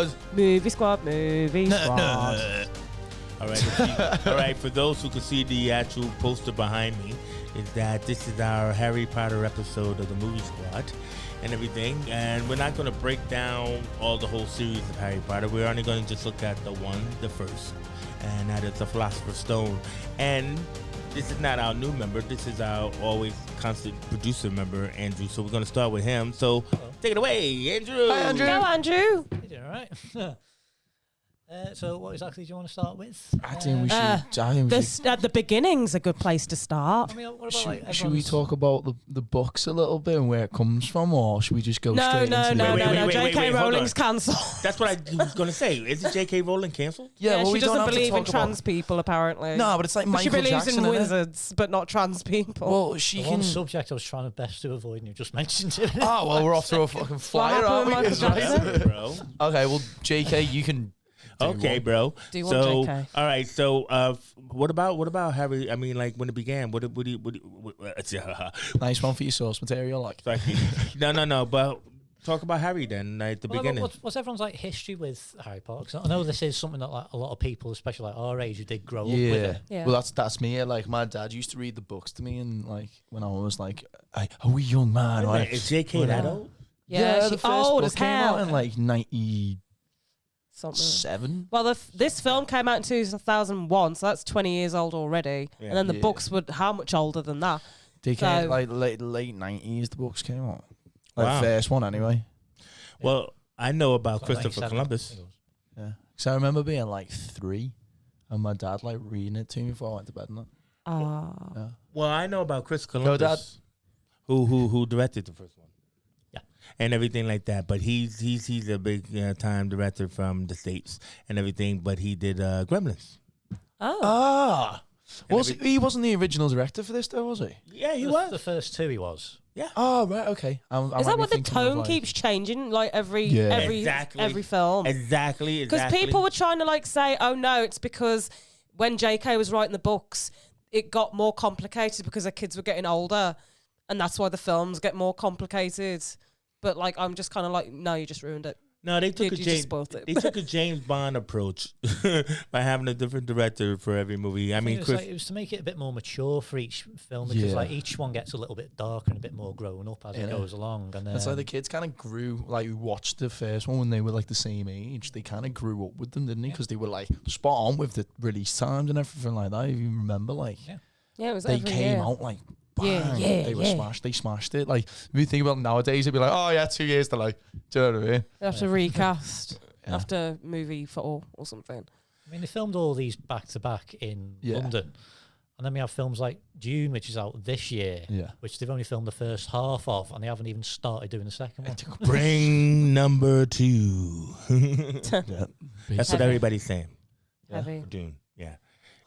was Movie Squad. All right. For those who can see the actual poster behind me, is that this is our Harry Potter episode of the Movie Squad and everything. And we're not going to break down all the whole series of Harry Potter. We're only going to just look at the first, and that is the Philosopher's Stone. And this is not our new member. This is our always constant producer member, Andrew. So we're going to start with him. So take it away, Andrew. Hi, Andrew. Go, Andrew. You doing all right? So what exactly do you want to start with? I think we should. At the beginning's a good place to start. I mean, what about, should we talk about the books a little bit and where it comes from, or should we just go straight into No. J.K. Rowling's cancelled. That's what I was going to say. Isn't J.K. Rowling cancelled? Yeah, well, she doesn't believe in trans people, apparently. No, but it's like Michael Jackson. She believes in wizards, but not trans people. Well, she the can... one subject I was trying best to avoid, and you just mentioned it. Oh, well, we're off to a fucking flyer, aren't we? Bro. Okay, well, J.K., you can... Okay, bro. Do you want JK? All right. So, what about Harry? I mean, like when it began. What Nice one for your source material, like. Thank you. No. But talk about Harry then, at the beginning. What's everyone's like history with Harry Potter? 'Cause I know this is something that like a lot of people, especially like our age, who did grow up with it. Yeah. Well, that's me. Like my dad used to read the books to me, and like when I was like a wee young man. Like, is J.K. that old? Yeah, the she's first old book as came hell. out in like 97. Well, this film came out in 2001, so that's 20 years old already. Yeah. And then the books were how much older than that? They came like late 90s. The books came out. Like the first one, anyway. Well, I know about Christopher Columbus. Yeah, because I remember being like 3, and my dad like reading it to me before I went to bed. Yeah. Well, I know about Chris Columbus, who directed the first one. And everything like that, but he's a big time director from the States and everything. But he did Gremlins. He wasn't the original director for this, though, was he? Yeah, he was. The first 2 he was. Yeah. Oh, right, okay. Is that what the tone keeps changing, like every film? Exactly. Because people were trying to like say, oh no, it's because when J.K. was writing the books, it got more complicated because the kids were getting older, and that's why the films get more complicated. But like, I'm just kind of like, no, you just ruined it. No, they took a James Bond approach by having a different director for every movie. I mean, it was to make it a bit more mature for each film, because like each one gets a little bit darker and a bit more grown up as it goes along. And it's like the kids kind of grew, like who watched the first one when they were like the same age. They kind of grew up with them, didn't they? Because they were like spot on with the release times and everything like that. If you remember, like it was they came out like. Bang. They were smashed. They smashed it. Like if you think about it nowadays, it'd be like, oh yeah, 2 years. They're like, do you know what I mean? They have to recast after movie 4 or something. I mean, they filmed all these back to back in London, and then we have films like Dune, which is out this year, which they've only filmed the first half of, and they haven't even started doing the second one. Bring number 2. That's what everybody's saying. Heavy. Dune. Yeah.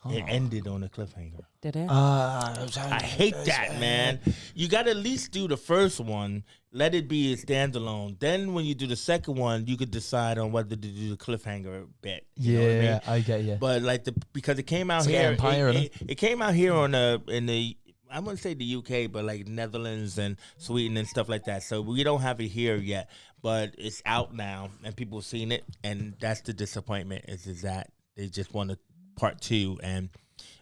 It ended on a cliffhanger. Did it? I hate that, man. You got to at least do the first one, let it be a standalone. Then when you do the second one, you could decide on whether to do the cliffhanger bit. You know what I mean? I get you. But like because it came out here, it came out here in the I wouldn't say the UK, but like Netherlands and Sweden and stuff like that. So we don't have it here yet, but it's out now and people have seen it, and that's the disappointment is that they just wanted part 2, and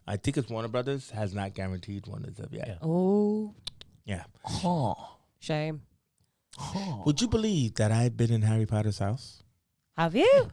I think it's Warner Brothers has not guaranteed one as of yet. Yeah. Oh. Yeah. Shame. Would you believe that I've been in Harry Potter's house? Have you?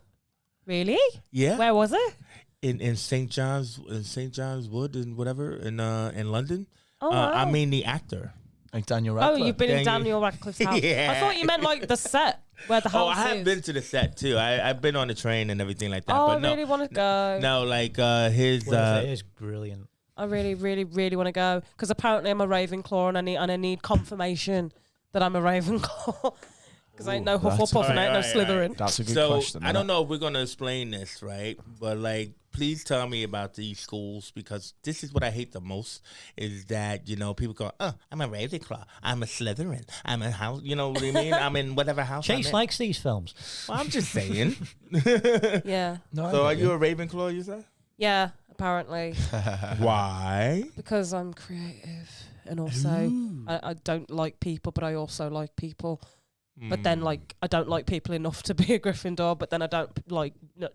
Really? Yeah. Where was it? In St. John's Wood and whatever in London. Oh, wow. I mean the actor. Like Daniel Radcliffe. Oh, you've been in Daniel Radcliffe's house. Yeah. I thought you meant like the set where the house is. I have been to the set too. I've been on the train and everything like that. Oh, but I really want to go. No, like his. It is brilliant. I really, really, really want to go because apparently I'm a Ravenclaw and I need confirmation that I'm a Ravenclaw. Because I ain't no Hufflepuff and I ain't no Slytherin. That's a good question. I don't know if we're going to explain this, right? But, like, please tell me about these schools, because this is what I hate the most, is that, you know, people go, oh, I'm a Ravenclaw, I'm a Slytherin, I'm a house, you know what I mean? I'm in whatever house Chase likes these films. Well, I'm just saying. Yeah. No, so are you a Ravenclaw, you say? Yeah, apparently. Why? Because I'm creative and also I don't like people, but I also like people. But then, like, I don't like people enough to be a Gryffindor, but then I don't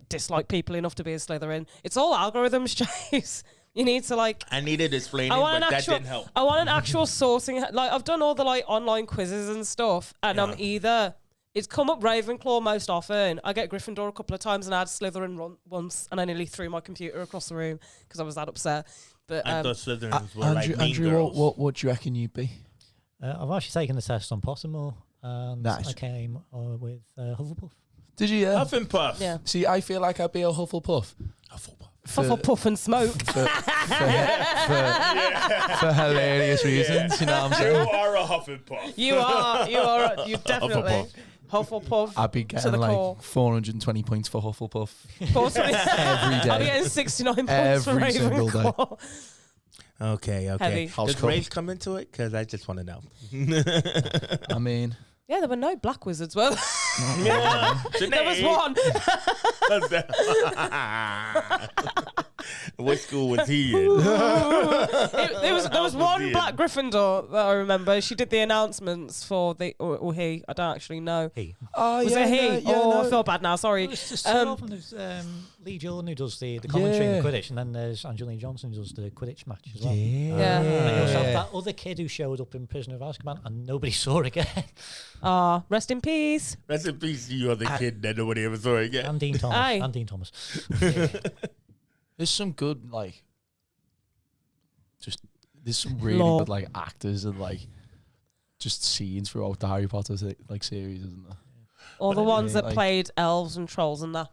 dislike people enough to be a Slytherin. It's all algorithms, Chase. You need to, like... I needed explaining, but that didn't help. I want an actual sorting... Like, I've done all the, like, online quizzes and stuff, and I'm either... It's come up Ravenclaw most often. I get Gryffindor a couple of times, and I had Slytherin once, and I nearly threw my computer across the room because I was that upset. But I thought Slytherins were like mean Andrew, girls. what do you reckon you'd be? I've actually taken the test on Pottermore, and Nice. I came with Hufflepuff. Did you? Yeah. Huff and Puff. yeah. See, I feel like I'd be a Hufflepuff. Hufflepuff and smoke. For hilarious reasons, you know what I'm You saying? are a Huff and Puff. You definitely. Hufflepuff. I'd be To getting the like core. 420 points for Hufflepuff Every every I'm day. getting 69 points Every for single day. Ravenclaw. Okay. Heavy. House Does cup. race come into it? Because I just want to know. I mean, Yeah, there were no black wizards. Well, Yeah. there was one. What school was he in? There was one in. black Gryffindor that I remember. She did the announcements for the or he. I don't actually know. He. oh Was it he? I feel bad now. Sorry. There's just two of them. There's Lee Jordan who does the commentary in the Quidditch, and then there's Angelina Johnson who does the Quidditch match as well. Yeah. And then you also have that other kid who showed up in Prisoner of Azkaban, and nobody saw her again. Rest in peace. Rest in peace to you other kid that nobody ever saw again. And Dean Thomas. Aye. And Dean Thomas. There's some good there's some really Lore. good like actors and like just scenes throughout the Harry Potter like series, isn't there? All the ones that like- played elves and trolls and that.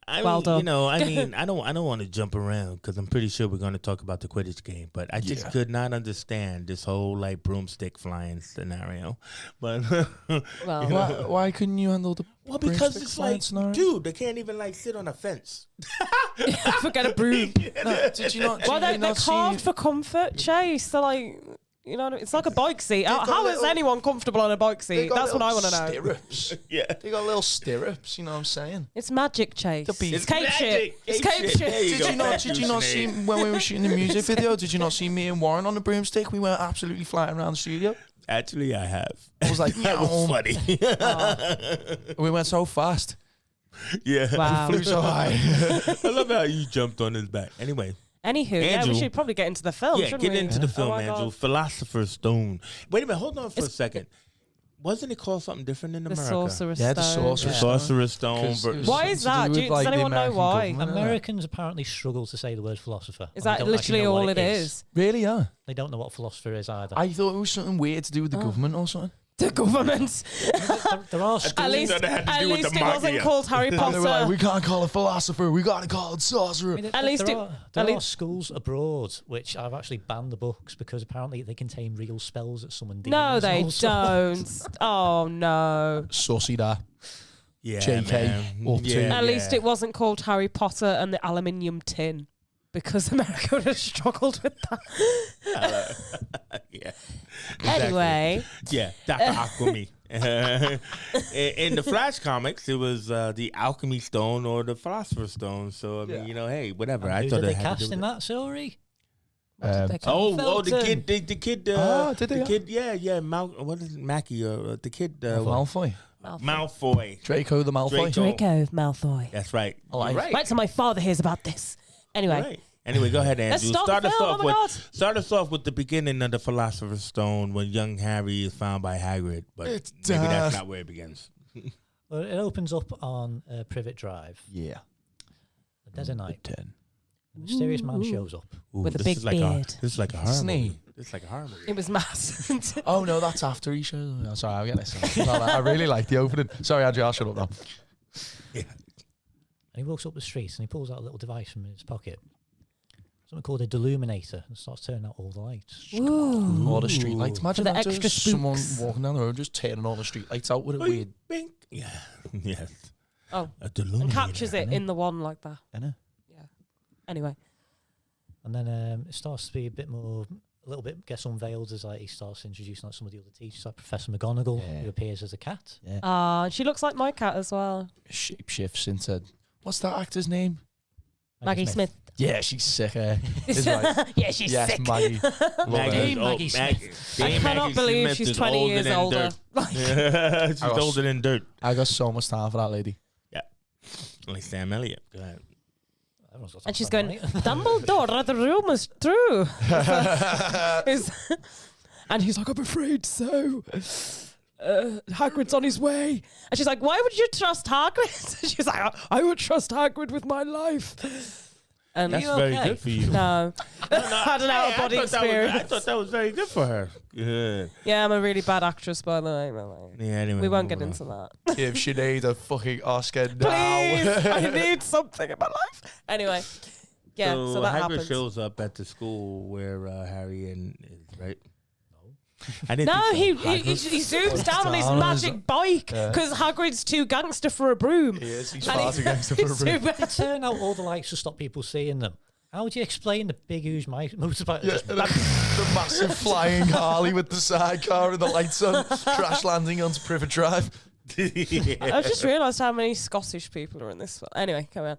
I Well mean, done. you know, I mean, I don't want to jump around because I'm pretty sure we're going to talk about the Quidditch game, but I just could not understand this whole like broomstick flying scenario. But Well, Why couldn't you handle the because broomstick it's flying like, scenario? dude, they can't even like sit on a fence. forget a broom. No, did you not? Well, did you they're not see- carved for comfort, Chase. They're like, you know, it's like a bike seat. got How is little- anyone comfortable on a bike they seat? got That's what I little want to know. Stirrups. Yeah. They got little stirrups. You know what I'm saying? It's magic, Chase. The beat. It's cape shit. magic. It's Cape cape shit. There you shit. go. Did you not see when we were shooting the music video? Did you not see me and Warren on the broomstick? We were absolutely flying around the studio. Actually, I have. I was like, That was funny. we went so fast. Yeah. Wow. Flew so high. I love how you jumped on his back. Anyway. Anywho, yeah, Andrew. we should probably get into the film, Yeah, shouldn't get we? into the film, Oh my Andrew. God. Philosopher's Stone. Wait a minute, hold on for a second. Wasn't it called something different in The America? Sorcerer's Yeah, the Stone. Sorcerer's The Stone. Sorcerer's Stone. 'Cause it was Why is something that? to do with, Does the anyone know American why? government, innit? Americans apparently struggle to say the word philosopher. Is and that they don't actually literally know all what it is? Really, yeah. They don't know what philosopher is either. I thought it was something weird to do with the government or something. The government. there are At schools. least, that had to at do with least the it wasn't Magia. called Harry And they were like, Potter. we can't call it philosopher, we gotta call it sorcerer. At least there it- are, at there are least- schools abroad which have actually banned the books because apparently they contain real spells that summon No, demons. they and all sorts. don't. Oh no. Saucy that. Yeah, JK, man. up to- Yeah, At least yeah. it wasn't called Harry Potter and the aluminium tin. Because America would have struggled with that. Yeah. Anyway, Yeah, Dr. Alchemy. In the Flash comics, it was the Alchemy Stone or the Philosopher's Stone. So, I mean, you know, hey, whatever. I Who thought did it they had to cast do in with that story? they call Oh, the Felton. kid, the kid, did they? the kid, yeah, what is it, Mackie, the kid, Malfoy. Malfoy. Draco the Malfoy. Draco. Draco Malfoy. That's right. I like You're it. right. Wait till my father hears about this. Anyway, Right. Anyway, go ahead, Andrew. Let's start the film. Oh my God. Start us off with the beginning of the Philosopher's Stone when young Harry is found by Hagrid. But It's maybe that's dark. not where it begins. Well, it opens up on Privet Drive. Yeah. A dead of night. 10. A mysterious man shows up. Ooh, With a this big is like beard. This is like a horror Snead. movie. This is like a horror movie. it was mass. Oh no, that's after he shows. Oh, sorry, I'll get this. I really like the opening. Sorry, Andrew, I'll shut up now. Yeah. And he walks up the street and he pulls out a little device from his pocket. Something called a deluminator and starts turning out all the lights. Ooh. All the street lights. Imagine the that extra just someone spooks. walking down the road just turning all the street lights out with a weird. Bink. Yeah. Yes. Oh, A and captures it deluminator. in the one like that. Innit? Yeah. Anyway, And then it starts to be a little bit gets unveiled as like he starts introducing like some of the other teachers, like Professor McGonagall, Yeah. who appears as a cat. Yeah. she looks like my cat as well. Shape shifts into what's that actor's name? Maggie Smith. Yeah, she's sick. It's like, Yeah, she's yes, sick. Maggie. Maggie Smith. I cannot believe she's 20 years older. She's older than dirt. I got so much time for that lady. Yeah. Like Sam Elliott. Go ahead. And she's going, Dumbledore, the room is true. And he's like, I'm afraid so. Hagrid's on his way. And she's like, why would you trust Hagrid? She's like, I would trust Hagrid with my life. And That's very good for you. No. I don't know, body experience. I thought that was very good for her. Good. Yeah, I'm a really bad actress, by the way. Yeah, anyway. We won't get into that. Give Sinead a fucking Oscar now. Please, I need something in my life. Anyway, yeah, so that Hagrid happens. shows up at the school where Harry is, right? I didn't No, think so. he zooms down on his magic bike because Hagrid's too gangster for a broom. He is. He's far too gangster for a broom. It turned out all the lights to stop people seeing them. How would you explain the big huge motorbike? Yeah, the massive flying Harley with the sidecar and the lights on, crash landing onto Privet Drive. I just realised how many Scottish people are in this film. Anyway, come on.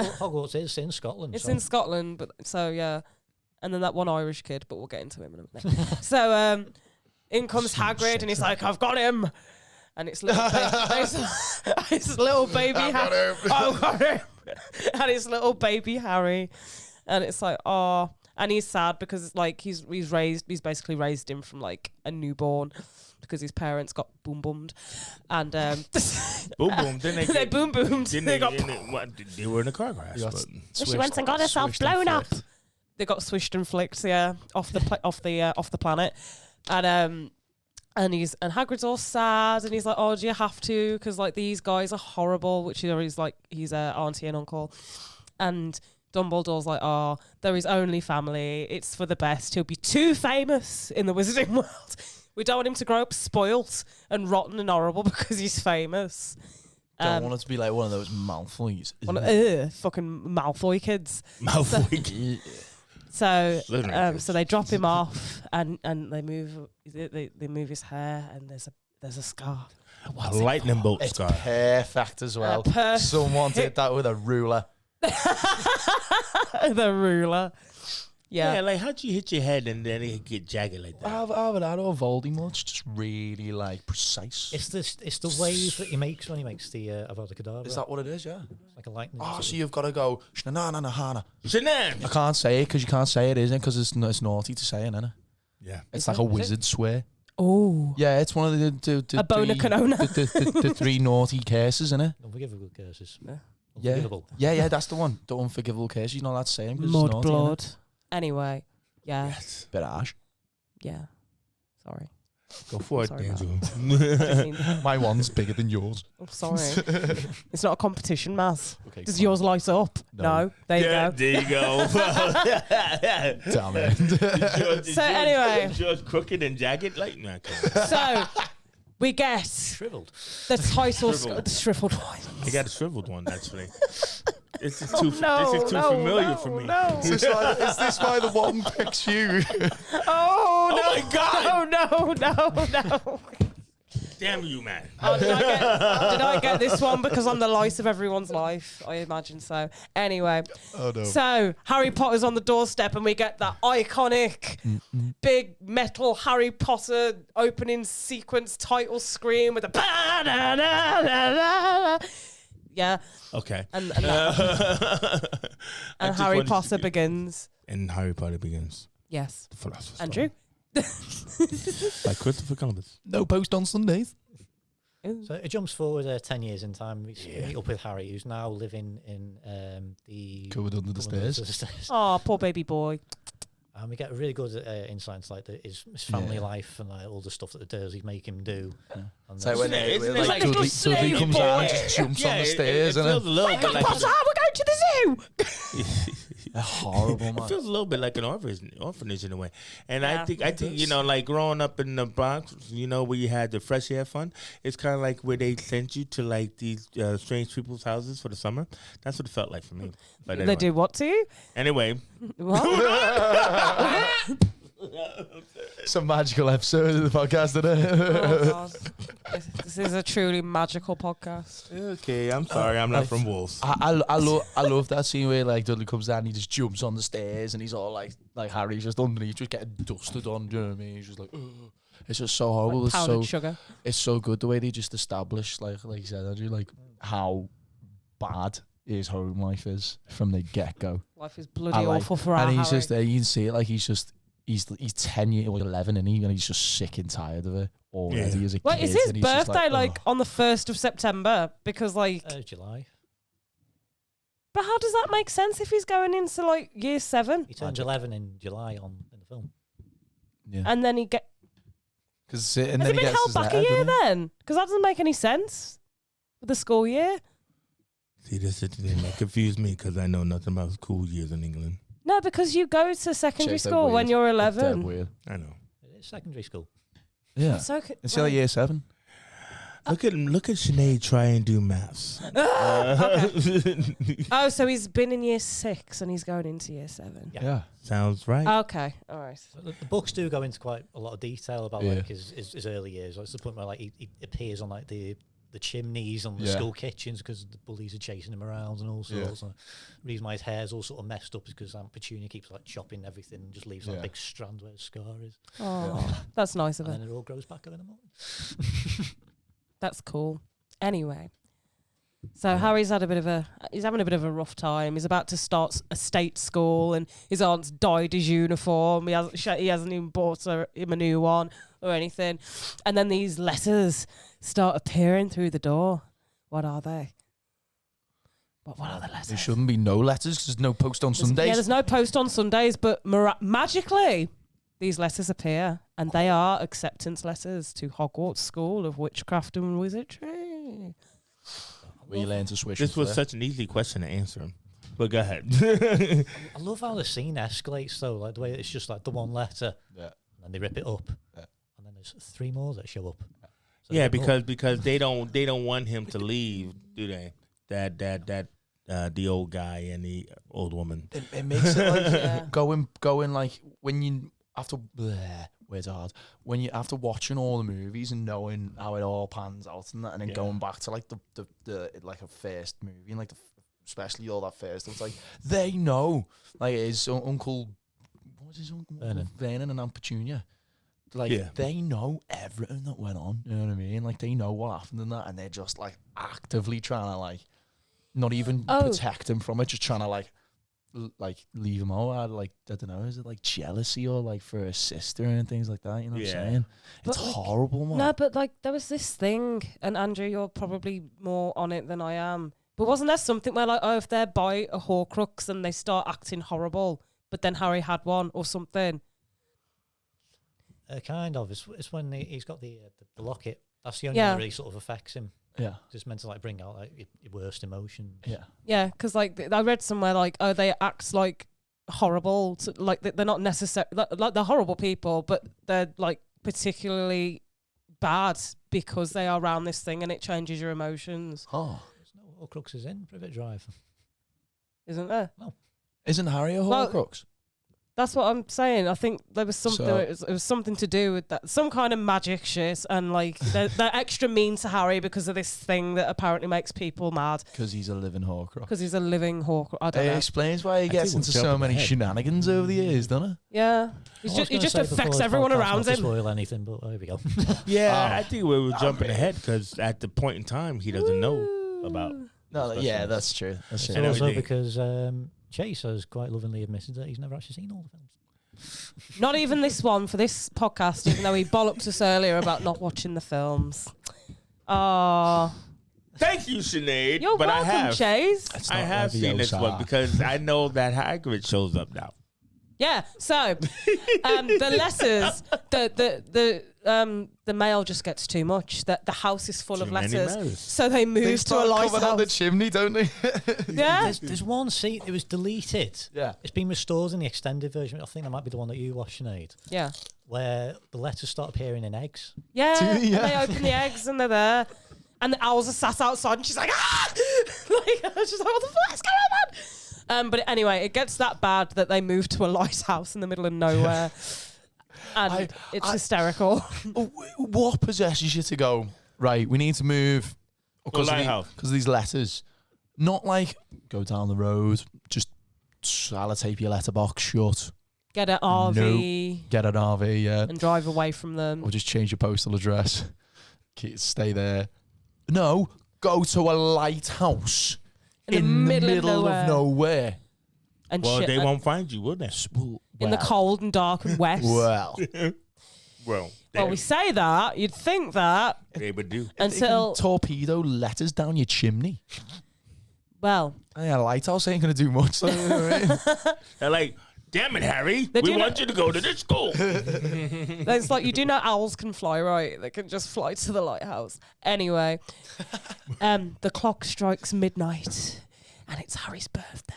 Hogwarts is in Scotland. It's in Scotland, but so yeah. And then that one Irish kid, but we'll get into him in a minute. So in comes Hagrid, and he's like, I've got him. And it's little, it's little baby Harry. I've got him. And it's little baby Harry. And it's like, oh. And he's sad because it's like he's basically raised him from like a newborn because his parents got boom boomed. And boom boom. Didn't they? They boom boomed. They were in a car crash. She went and got herself blown up. They got swished and flicked, yeah, off the planet, and Hagrid's all sad, and he's like, "Oh, do you have to? Because like these guys are horrible," which he's like, he's auntie and uncle, and Dumbledore's like, "Oh, they're his only family. It's for the best. He'll be too famous in the wizarding world. We don't want him to grow up spoilt and rotten and horrible because he's famous." Don't want it to be like one of those Malfoys. Fucking Malfoy kids. Malfoy. So they drop him off and they move his hair, and there's a scar. A lightning bolt It's scar. perfect as well. Someone did that with a ruler. The ruler. Yeah, like how'd you hit your head and then it get jagged like that? Either that or Voldemort's just really like precise. It's the wave that he makes when he makes the Avada Kedavra. Is that what it is? Yeah. It's like a lightning. Oh, so you've got to go. Shenanigans. Sinead. I can't say it because you can't say it, isn't it? Because it's naughty to say it, isn't it? Yeah. It's like a wizard swear. Oh. Yeah, it's one of the a bona canona. The three naughty curses, isn't it? Unforgivable curses. Yeah. Unforgivable. Yeah, that's the one. The unforgivable curse. You're not allowed to say them. Mud blood. Anyway, yeah. Yes. Bit harsh. Yeah. Sorry. Go for it, Sorry, Danzo. My one's bigger than yours. I'm sorry. It's not a competition, Maz. Okay, Does yours light up? No. There you go. There you go. Damn it. So anyway. Is yours crooked and jagged? Like, nah, So we get Shriveled. the title, Shriveled. the shriveled one. I got a shriveled one, actually. This is Oh, too familiar for me. No. Is this why the one picks you? Oh, no. my God. No. Damn you, man. Oh, did I get this one because I'm the light of everyone's life? I imagine so. Anyway. Oh, no. So, Harry Potter's on the doorstep and we get that iconic big metal Harry Potter opening sequence title screen with a yeah. Okay. And Harry Potter begins. And Harry Potter begins. Yes. The Philosopher's Andrew? By Christopher Columbus. No post on Sundays. So it jumps forward 10 years in time. We meet up with Harry, who's now living in the... Covered under the stairs. Oh, poor baby boy. And we get a really good insight into like his family life and like all the stuff that the Dursley make him do. Yeah. And So when Isn't it like Dudley comes out and just jumps on the stairs, it feels a little bit like Potter, we're going to the zoo! They're horrible, it man. feels a little bit like an orphanage in a way. And Yeah. I think you know, like growing up in the Bronx, you know, where you had the fresh air fund, it's kind of like where they sent you to like these strange people's houses for the summer. That's what it felt like for me. But anyway. They do what to you? Anyway, What? It's a magical episode of the podcast, isn't it? Oh, God. This is a truly magical podcast. Okay, I'm sorry, I'm not from Wolves. I love that scene where like Dudley comes down, he just jumps on the stairs, and he's all like Harry's just underneath, just getting dusted on. Do you know what I mean? He's just like, ugh. It's just so horrible. Like powdered sugar. It's so good the way they just establish, like you said, Andrew, like how bad his home life is from the get go. Life is bloody awful for our And he's Harry. just you can see it, like he's 10 years or 11, and he's just sick and tired of it already as a kid. Well, is his and he's just birthday like on the 1st of September? Because like July. But how does that make sense if he's going into like year 7? He turns 11 in July in the film. Yeah. And then he Has he been held back a year then? Because that doesn't make any sense with the school year. See, this is the thing that confused me because I know nothing about school years in England. No, because you go to secondary school when you're 11. Weird. I know. It is secondary school. Yeah. So It's like year 7. Look at Sinead try and do maths. Oh, so he's been in year 6 and he's going into year 7. Yeah. Sounds right. Okay, all right. The books do go into quite a lot of detail about Yeah. like his early years. Like, it's the point where like he appears on like the chimneys on the Yeah. school kitchens because the bullies are chasing him around and all sorts. The reason why his hair's all sort of messed up is because Aunt Petunia keeps like chopping everything and just leaves like a big strand where his scar is. Oh, that's nice of And him. then it all grows back in the morning. That's cool. Anyway, so Harry's having a bit of a rough time. He's about to start a state school, and his aunt's dyed his uniform. He hasn't even bought him a new one or anything. And then these letters start appearing through the door. What are they? What are the letters? There shouldn't be no letters because there's no post on Sundays. Yeah, there's no post on Sundays, but magically these letters appear, and they are acceptance letters to Hogwarts School of Witchcraft and Wizardry. We learn to swish. This was such an easy question to answer. But go ahead. I love how the scene escalates though, like the way it's just like the one letter, and then they rip it up, and then there's 3 more that show up. So yeah, because they don't want him to leave, do they? That the old guy and the old woman. It makes it like going like when you after words are hard. When you after watching all the movies and knowing how it all pans out and that, and then going back to like the like a first movie and like especially all that first, it's like they know, like his uncle, what was his uncle? Vernon and Aunt Petunia. Like they know everything that went on. You know what I mean? Like they know what happened and that, and they're just like actively trying to like not even protect him from it, just trying to like leave him out. Like I don't know, is it like jealousy or like for a sister and things like that? You know what I'm saying? It's like, horrible, man. No, but like there was this thing, and Andrew, you're probably more on it than I am. But wasn't there something where like, if they buy a Horcrux and they start acting horrible, but then Harry had one or something? Kind of. It's when he's got the locket. That's the only one that really sort of affects him. Yeah. Just meant to like bring out like your worst emotions. Yeah. Yeah, because like I read somewhere like, they act like horrible, like they're not necessarily like they're horrible people, but they're like particularly bad because they are around this thing and it changes your emotions. Oh, there's no Horcruxes in Privet Drive, isn't there? No. Isn't Harry a Horcrux? That's what I'm saying. I think there was something. So, it was something to do with that, some kind of magic shit, and like they're extra mean to Harry because of this thing that apparently makes people mad. Because he's a living Horcrux. Because he's a living Horcrux. I don't know. It explains why he gets into so many shenanigans over the years, doesn't it? Yeah, he just affects everyone around him. Spoil anything, but there we go. Yeah, I think we were jumping ahead because at the point in time he doesn't know about. No, yeah, that's true. That's true. And also because Chase has quite lovingly admitted that he's never actually seen all the films. Not even this one for this podcast, even though he bollocked us earlier about not watching the films. Oh. Thank you, Sinead. You're but welcome, I have, Chase. I have seen this one because I know that Hagrid shows up now. Yeah, so the letters, the mail just gets too much. The house is full of letters, so they move to a lighthouse. Coming out the chimney, don't they? Yeah, there's one scene. It was deleted. Yeah, it's been restored in the extended version. I think that might be the one that you watched, Sinead. Yeah, where the letters start appearing in eggs. Yeah, and they open the eggs and they're there, and the owls are sat outside, and she's like, ah, like I was just like, what the fuck is going on? But anyway, it gets that bad that they move to a lighthouse in the middle of nowhere. And it's hysterical. What possesses you to go, right, we need to move because of these letters? Not like, go down the road, just sellotape your letterbox shut. Get an RV. No. Get an RV, yeah. And drive away from them. Or just change your postal address. Stay there. No, go to a lighthouse in the middle of nowhere. And they won't find you, will they? In the cold and dark and west. Well, we say that. You'd think that. They would do. Until torpedo letters down your chimney. Well. Yeah, a lighthouse ain't going to do much. They're like, damn it, Harry. We want you to go to this school. It's like, you do know owls can fly, right? They can just fly to the lighthouse. Anyway, the clock strikes midnight, and it's Harry's birthday.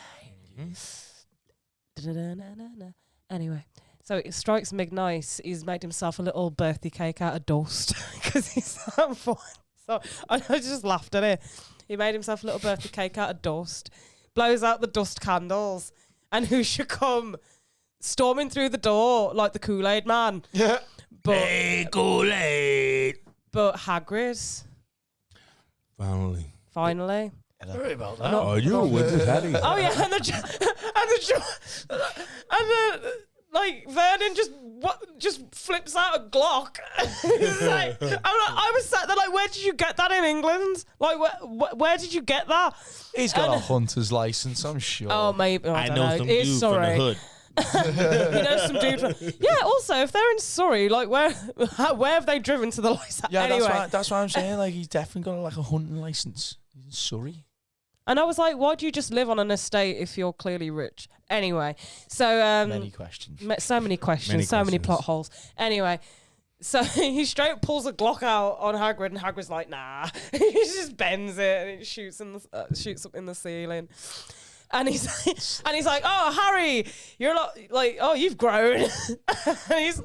Anyway, so it strikes midnight. He's made himself a little birthday cake out of dust because he's having fun. So I just laughed at it. He made himself a little birthday cake out of dust, blows out the dust candles, and who should come storming through the door like the Kool-Aid man? Yeah. Hey, Kool-Aid. But Hagrid. Finally. Sorry about that. Oh, you were with this, Harry. Oh yeah, like Vernon just flips out a Glock. I was sat there like, where did you get that in England? Like, where did you get that? He's got a hunter's license, I'm sure. Oh, maybe. I don't know some dude from the hood. You know some dude. Yeah. Also, if they're in Surrey, like where have they driven to the license? Yeah, anyway. that's why I'm saying like he's definitely got like a hunting license. He's in Surrey. And I was like, why do you just live on an estate if you're clearly rich? Anyway, so many questions. So many questions, many plot holes. Anyway, so he straight pulls a Glock out on Hagrid, and Hagrid's like, nah. He just bends it and it shoots up in the ceiling. And he's like, oh, Harry, you're like, oh, you've grown. And he's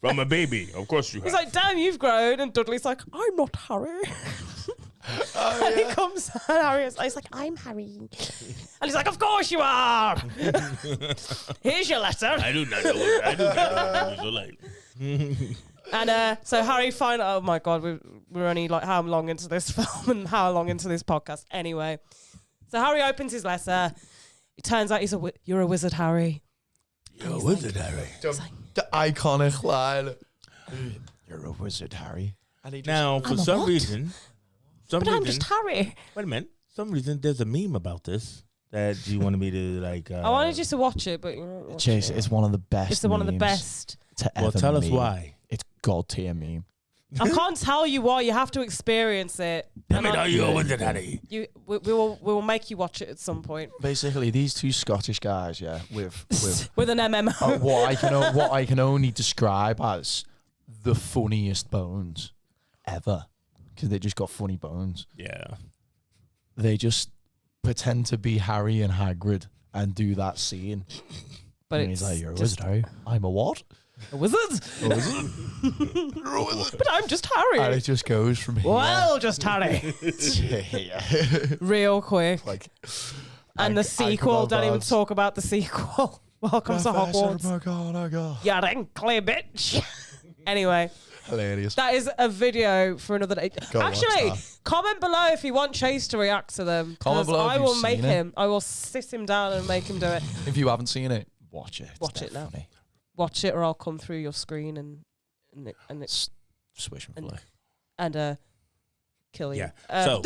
from a baby, of course you have. He's like, damn, you've grown. And Dudley's like, I'm not Harry. And he comes and Harry's like, I'm Harry. And he's like, of course you are. Here's your letter. I do not know what you like. And so Harry oh my God, we're only like how long into this film and how long into this podcast. Anyway, so Harry opens his letter. It turns out you're a wizard, Harry. You're a wizard, Harry. The iconic line. You're a wizard, Harry. And he just, for some reason... I'm just Harry. Wait a minute. Some reason there's a meme about this that you wanted me to like. I wanted you to watch it, but you won't watch it. It's one of the best. It's one of the best. Well, tell us why. It's god tier meme. I can't tell you why. You have to experience it. Let me tell you a wizard, Harry. We will make you watch it at some point. Basically, these two Scottish guys, yeah, with an MMO. What I can only describe as the funniest bones ever. Because they just got funny bones. Yeah. They just pretend to be Harry and Hagrid and do that scene. But and he's like, you're a wizard, Harry. I'm a what? A wizard? A wizard? You're a wizard. But I'm just Harry. And it just goes from here. Well, just Harry. Real quick. Like, and the sequel, don't even talk about the sequel. Welcome to Hogwarts. You wrinkly bitch. Anyway. Hilarious. That is a video for another day. Actually, comment below if you want Chase to react to them. Comment below I will make him. I will sit him down and make him do it. If you haven't seen it, watch it. Watch it now. Watch it, or I'll come through your screen and swish and kill you. Yeah. So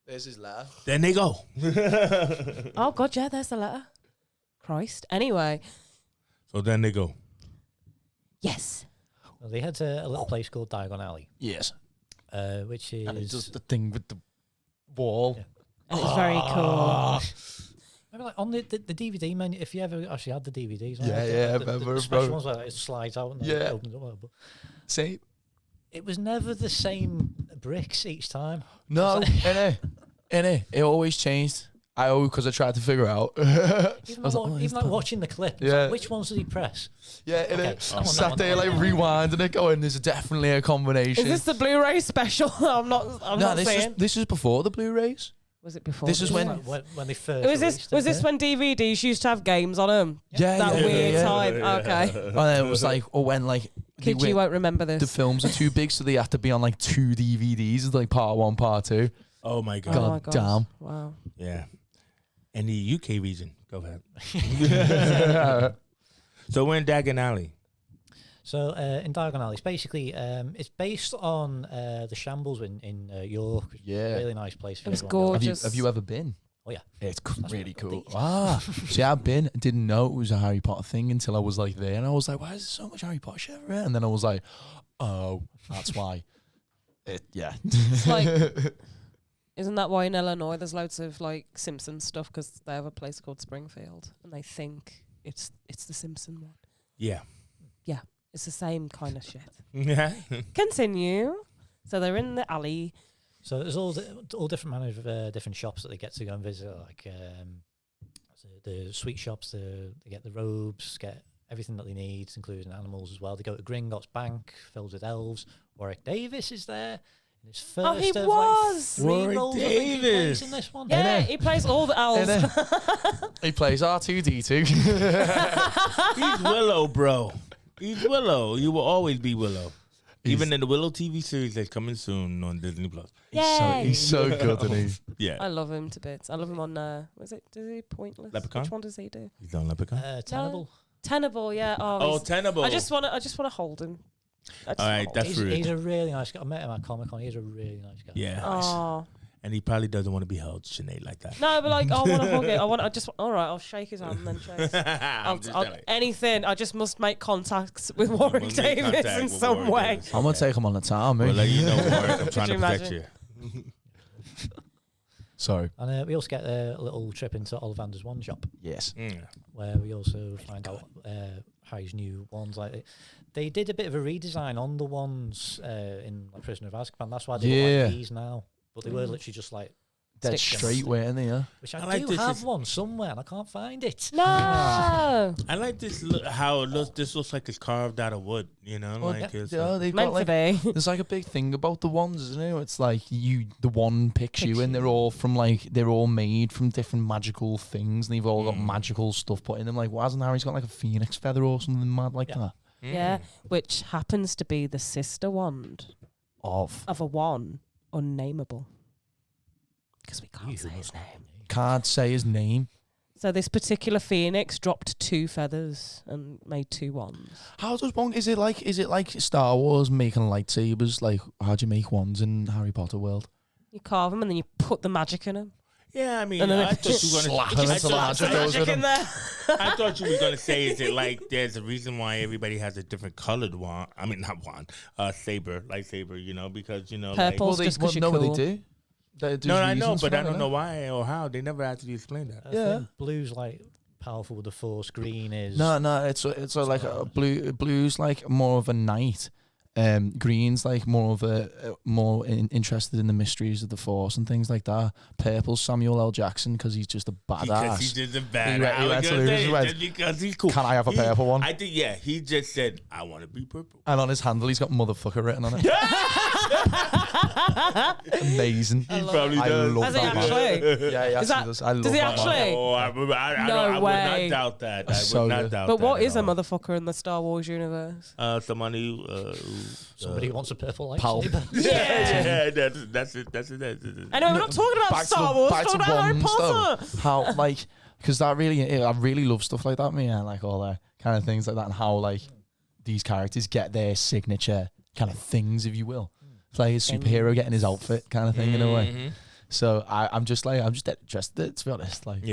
there's his letter. Then they go. Oh God, yeah, there's the letter. Christ. Anyway. So then they go. Yes. Well, they had a little place called Diagon Alley. Yes. Which is... And it does the thing with the wall. Yeah. And it's very cool. Maybe like on the DVD menu, if you ever actually had the DVDs. The special ones where it slides out and it opens up. But same. It was never the same bricks each time. No, it always changed. Because I tried to figure out. Even like watching the clip, like, which ones did he press? Yeah, okay. Sat there like rewinding it, going, "There's definitely a combination." Is this the Blu-ray special? I'm not saying. This is before the Blu-rays. Was it before? This is when they first. Was this when DVDs used to have games on them? That weird time. Okay. And then it was like, or when like. Kids, you won't remember this. The films are too big, so they have to be on like 2 DVDs, like part 1, part 2. Oh my god! God damn! Wow. Yeah. And the UK region. Go ahead. So we're in Diagon Alley. So in Diagon Alley, it's basically it's based on the Shambles in York. Yeah, really nice place. It was gorgeous. Have you ever been? Oh yeah, it's really cool. See, I've been. Didn't know it was a Harry Potter thing until I was like there, and I was like, "Why is there so much Harry Potter shit everywhere?" And then I was like, "Oh, that's why." It's like, isn't that why in Illinois there's loads of like Simpsons stuff because they have a place called Springfield and they think it's the Simpson one. Yeah. It's the same kind of shit. Yeah. Continue. So they're in the alley. So there's all different manner of different shops that they get to go and visit, like the sweet shops. They get the robes, get everything that they need, including animals as well. They go to Gringotts Bank, filled with elves. Warwick Davis is there. In his first he of was! Like 3 Warwick roles Davis. in this one. Yeah, he plays all the elves. He plays R2D2. He's Willow, bro. He's Willow. You will always be Willow. Even in the Willow TV series that's coming soon on Disney Plus. He's so good, isn't he? Yeah. I love him to bits. I love him on, does he Pointless? Leprechaun? Which one does he do? He's on Leprechaun. Tenable. Tenable, yeah. Tenable. I just want to hold him. All right, that's rude. He's a really nice guy. I met him at Comic Con. He's a really nice guy. Yeah. Oh. And he probably doesn't want to be held, Sinead, like that. No, but like, I want to hug it. All right, I'll shake his hand and then chase. Anything. I just must make contacts with Warwick Davis in some way. I'm going to take him on the time, Well, let you know, Warwick, I'm trying to protect you. Sorry. And we also get a little trip into Ollivander's wand shop. Yes. Where we also find out Harry's new wands. Like they did a bit of a redesign on the wands in like, Prisoner of Azkaban. That's why they look like these now. But they were literally just like dead straight, weren't they? Yeah. Which I do have one somewhere, and I can't find it. No. I like this. How it looks. This looks like it's carved out of wood. You know, they've got like there's like a big thing about the wands, isn't it? It's like the wand picks you, and they're all made from different magical things, and they've all got magical stuff put in them. Like, why hasn't Harry's got like a phoenix feather or something mad like that? Yeah, which happens to be the sister wand of a one unnameable. Because we can't say his name. Can't say his name. So this particular phoenix dropped 2 feathers and made 2 wands. How does one? Is it like Star Wars making lightsabers? Like, how do you make wands in Harry Potter world? You carve them and then you put the magic in them. Yeah, I mean, I thought you were going to. I thought you were going to say, is it like there's a reason why everybody has a different colored wand? I mean, not wand, lightsaber. You know, because purple's just because you're cool. They do. No, I know, but I don't know why or how. They never actually explained that. Yeah, blue's like powerful with the Force. Green is no. It's like a blue. Blue's like more of a knight. Green's like more of interested in the mysteries of the Force and things like that. Purple's Samuel L. Jackson because he's just a badass. Because he's just a badass. Just because he's cool. Can I have a purple one? I think he just said, I want to be purple. And on his handle, he's got motherfucker written on it. Amazing. He probably does. Does he actually? Yeah, he actually does. I love does he that. actually? Oh, I would not doubt that. I would not doubt that. But what is a motherfucker in the Star Wars universe? Somebody who wants a purple lightsaber. Yeah, that's it. I know, we're not talking about Star Wars, we're talking about Harry Potter. How, like, because I really love stuff like that, man. Like, all that kind of things like that, and how, like, these characters get their signature kind of things, if you will. It's like a superhero getting his outfit kind of thing in a way. So I'm just dead interested, to be honest. Like,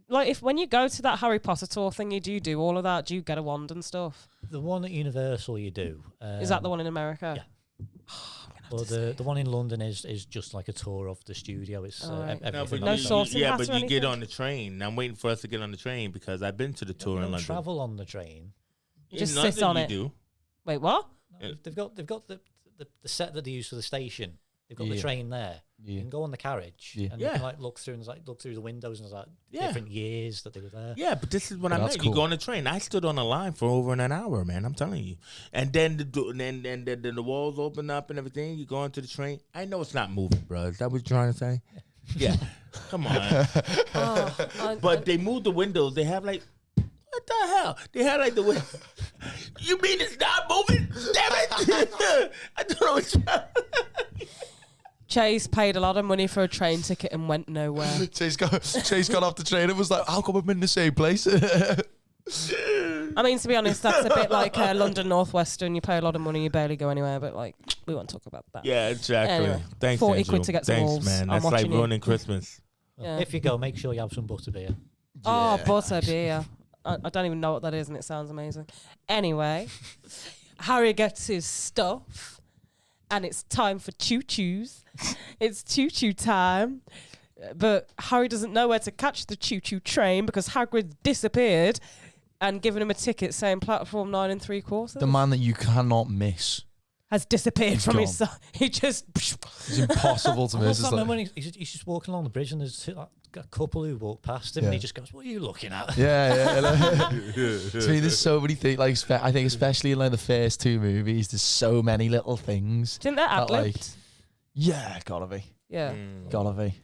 Like, when you go to that Harry Potter tour thing, do you do all of that? Do you get a wand and stuff? The one at Universal you do. Is that the one in America? Yeah. Well, the one in London is just like a tour of the studio. It's no sourcing. Yeah, but you get on the train. I'm waiting for us to get on the train because I've been to the tour in London. Travel on the train. You just sit on it. Do. Wait, what? No, they've got the set that they use for the station. They've got the train there. You can go on the carriage and you can like look through the windows and there's like different years that they were there. Yeah, but this is what I meant. Cool. You go on the train. I stood on a line for over an hour, man. I'm telling you. And then the walls open up and everything. You go onto the train. I know it's not moving, bro. Is that what you're trying to say? Yeah. Come on. But they moved the windows. They have like, what the hell? They had like the window. You mean it's not moving? Damn it! I don't know what's wrong. Chase paid a lot of money for a train ticket and went nowhere. Chase got off the train and was like, how come I'm in the same place? I mean, to be honest, that's a bit like London Northwestern. You pay a lot of money, you barely go anywhere, but like, we won't talk about that. Yeah, exactly. Anyway, Thanks, 40 Angel. quid to get some Thanks, wolves. man. I'm That's like watching you. ruining Christmas. Yeah. If you go, make sure you have some butterbeer. Oh, butterbeer. I don't even know what that is, and it sounds amazing. Anyway, Harry gets his stuff, and it's time for choo-choos. It's choo-choo time. But Harry doesn't know where to catch the choo-choo train because Hagrid disappeared and given him a ticket saying platform 9 3/4. The man that you cannot miss. Has disappeared from his gone. side. He just... It's impossible to miss. What's It's that like, when he's just walking along the bridge and there's a couple who walk past him and he just goes, what are you looking at? yeah. See, there's so many things. Like, I think especially in like the first two movies, there's so many little things. Didn't that that, ad-libbed? like, yeah, gotta be. Yeah. Gotta be.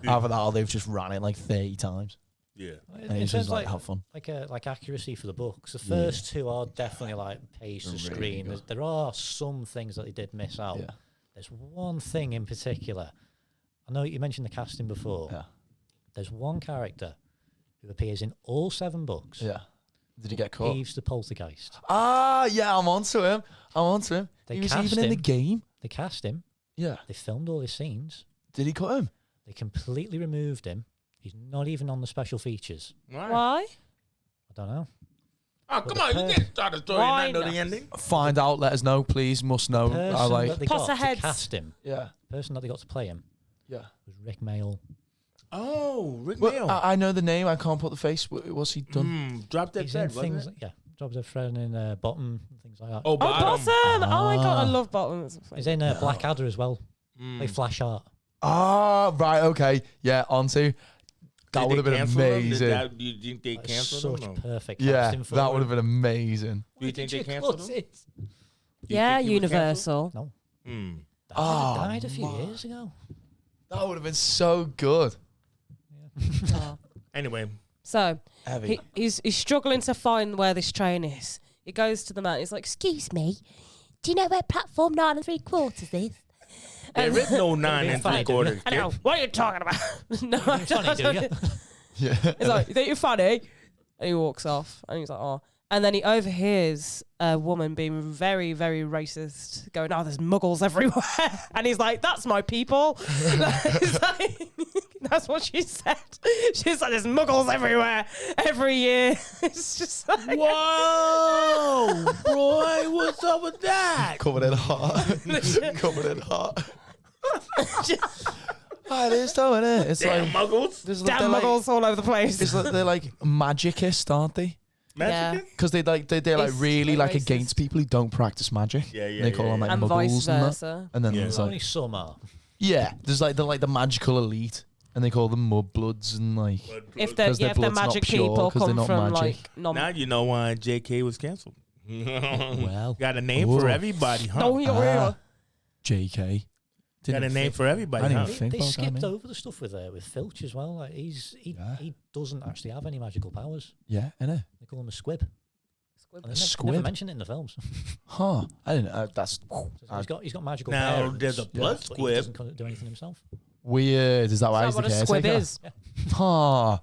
Either that or they've just ran it like 30 times. Yeah. And it's just like, have fun. Like accuracy for the books. The first two are definitely like page to screen. good. There are some things that they did miss out. Yeah. There's one thing in particular. I know you mentioned the casting before. Yeah. There's one character who appears in all 7 books. Yeah. Did he get caught? Peeves the Poltergeist. Ah, yeah, I'm onto him. They He was cast even in the him. game. They cast him. Yeah. They filmed all his scenes. Did he cut him? They completely removed him. He's not even on the special features. Why? I don't know. Oh, come on. You can't start a story Why and not know not? the ending. Find out, let us know, please. Must know. Person I like. that they got to Potterheads. cast him, Yeah. person that they got to play him, Yeah. was Rick Mail. Oh, Rick Well, Mail. I know the name. I can't put the face. What's he done? Drop that He's dead, in wasn't things, it? yeah, Jobs of Fred in Bottom, and things like that. Oh, Oh, Bottom! Oh my god, I love Bottom. He's in Blackadder as well. Like Flash Art. Ah, right. Okay. Yeah. Onto. That would have been amazing. Do you think they That is canceled such him? Or? perfect Yeah, casting for that him. would have been amazing. Do you think they canceled him? Yeah, think he was Universal. No. Hmm. Died a few years ago. That would have been so good. Oh. Anyway, So Heavy. he's struggling to find where this train is. He goes to the man. He's like, "Excuse me, do you know where platform 9 3/4 is?" there is no 9 3/4. I know. What are you talking about? No, I Funny, do you? Yeah. He's like, "You think you're funny?" And he walks off. And he's like, "Oh." And then he overhears a woman being very, very racist, going, "Oh, there's muggles everywhere." And he's like, "That's my people." He's like, that's what she said. She's like, "There's muggles everywhere every year." It's just like, Whoa, boy, what's up with that? Coming in hot. Coming in hot. Oh, it is though, isn't it? It's Damn like muggles. damn muggles all over the place. It's like they're like magicists, aren't they? Mexican? Because they're like It's really like racist. against people who don't practice magic. Yeah, yeah, They call yeah, them like and muggles vice and that. versa. And then Yeah. there's Only like some are. there's like the magical elite, and they call them mudbloods and like If they're, 'Cause their if the blood's not magic pure, people 'cause they're come not from magic. like non. Now you know why JK was canceled. Well. Got a name Whoa. for everybody, huh? No, you're real. JK. Got a name for everybody, I didn't huh? even think They about that, skipped man. over the stuff with Filch as well. Like he doesn't actually have any magical powers. Yeah, innit? They call him a squib. And they never Squib? mention it in the films. Huh. I didn't know. That's He's got magical Now, parents. there's a blood but squib. He doesn't do anything himself. weird. Is that why Is he's that the what a squib caretaker? is? Huh.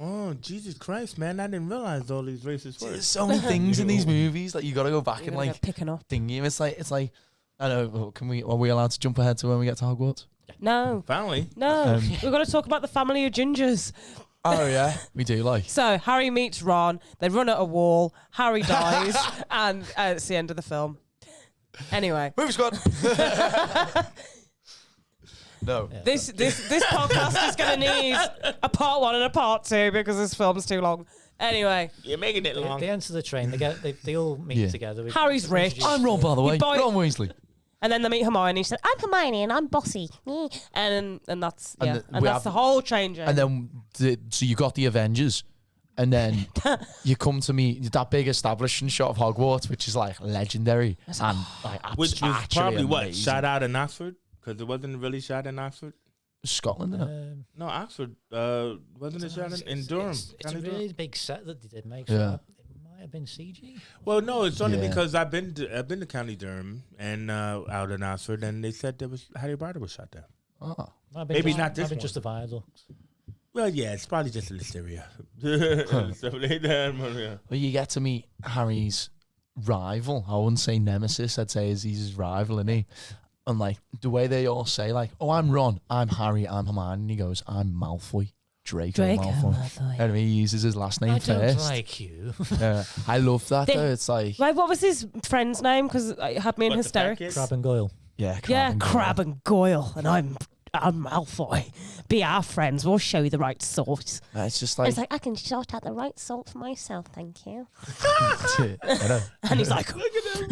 Oh, Jesus Christ, man. I didn't realize all these racist See, there's words. so many things in these movies that you got to go back You're and gonna like get picking up. ding you. It's like I don't know. Are we allowed to jump ahead to when we get to Hogwarts? No, Finally. no. We've got to talk about the family of gingers. Oh yeah, we do. Like So Harry meets Ron. They run at a wall. Harry dies, and it's the end of the film. Anyway, movie squad. No. Yeah. this podcast is going to need a part 1 and a part 2 because this film's too long. Anyway, You're making it long. They enter the train. They all meet Yeah. together. Harry's rich. I'm Ron, by the way. buy- Ron Weasley. And then they meet Hermione. She said, "I'm Hermione and I'm bossy." And that's And that's the whole changing. And then so you got the Avengers, and then you come to me that big establishing shot of Hogwarts, which is like legendary and like Which was probably what amazing. shot out in Oxford, because it wasn't really shot in Oxford. Scotland, isn't it? No, Oxford. Wasn't it shot in Durham? It's a County really Durham? big set that they did make. Yeah. So it might have been CG. Well, no, it's only Yeah. because I've been to County Durham and out in Oxford, and they said there was Harry Potter was shot there. Oh. Might have been Maybe just, not this might have been one. just the viaduct. Well, yeah, it's probably just Listeria. Stuff like that, yeah. Well, you get to meet Harry's rival. I wouldn't say nemesis. I'd say he's his rival, isn't he? And like the way they all say, like, "Oh, I'm Ron, I'm Harry, I'm Hermione," and he goes, "I'm Malfoy, Draco Malfoy." Anyway, he uses his last name I don't first. like you. I love that They- though. It's like, Right, what was his friend's name? Because it had me in What, the fat hysterics. kid? Crab and Goyle. yeah, Crab and Goyle, and I'm Malfoy. Be our friends. We'll show you the right sort. It's just like, It's like, I can sort out the right salt for myself, thank you. I know. And he's like, Look at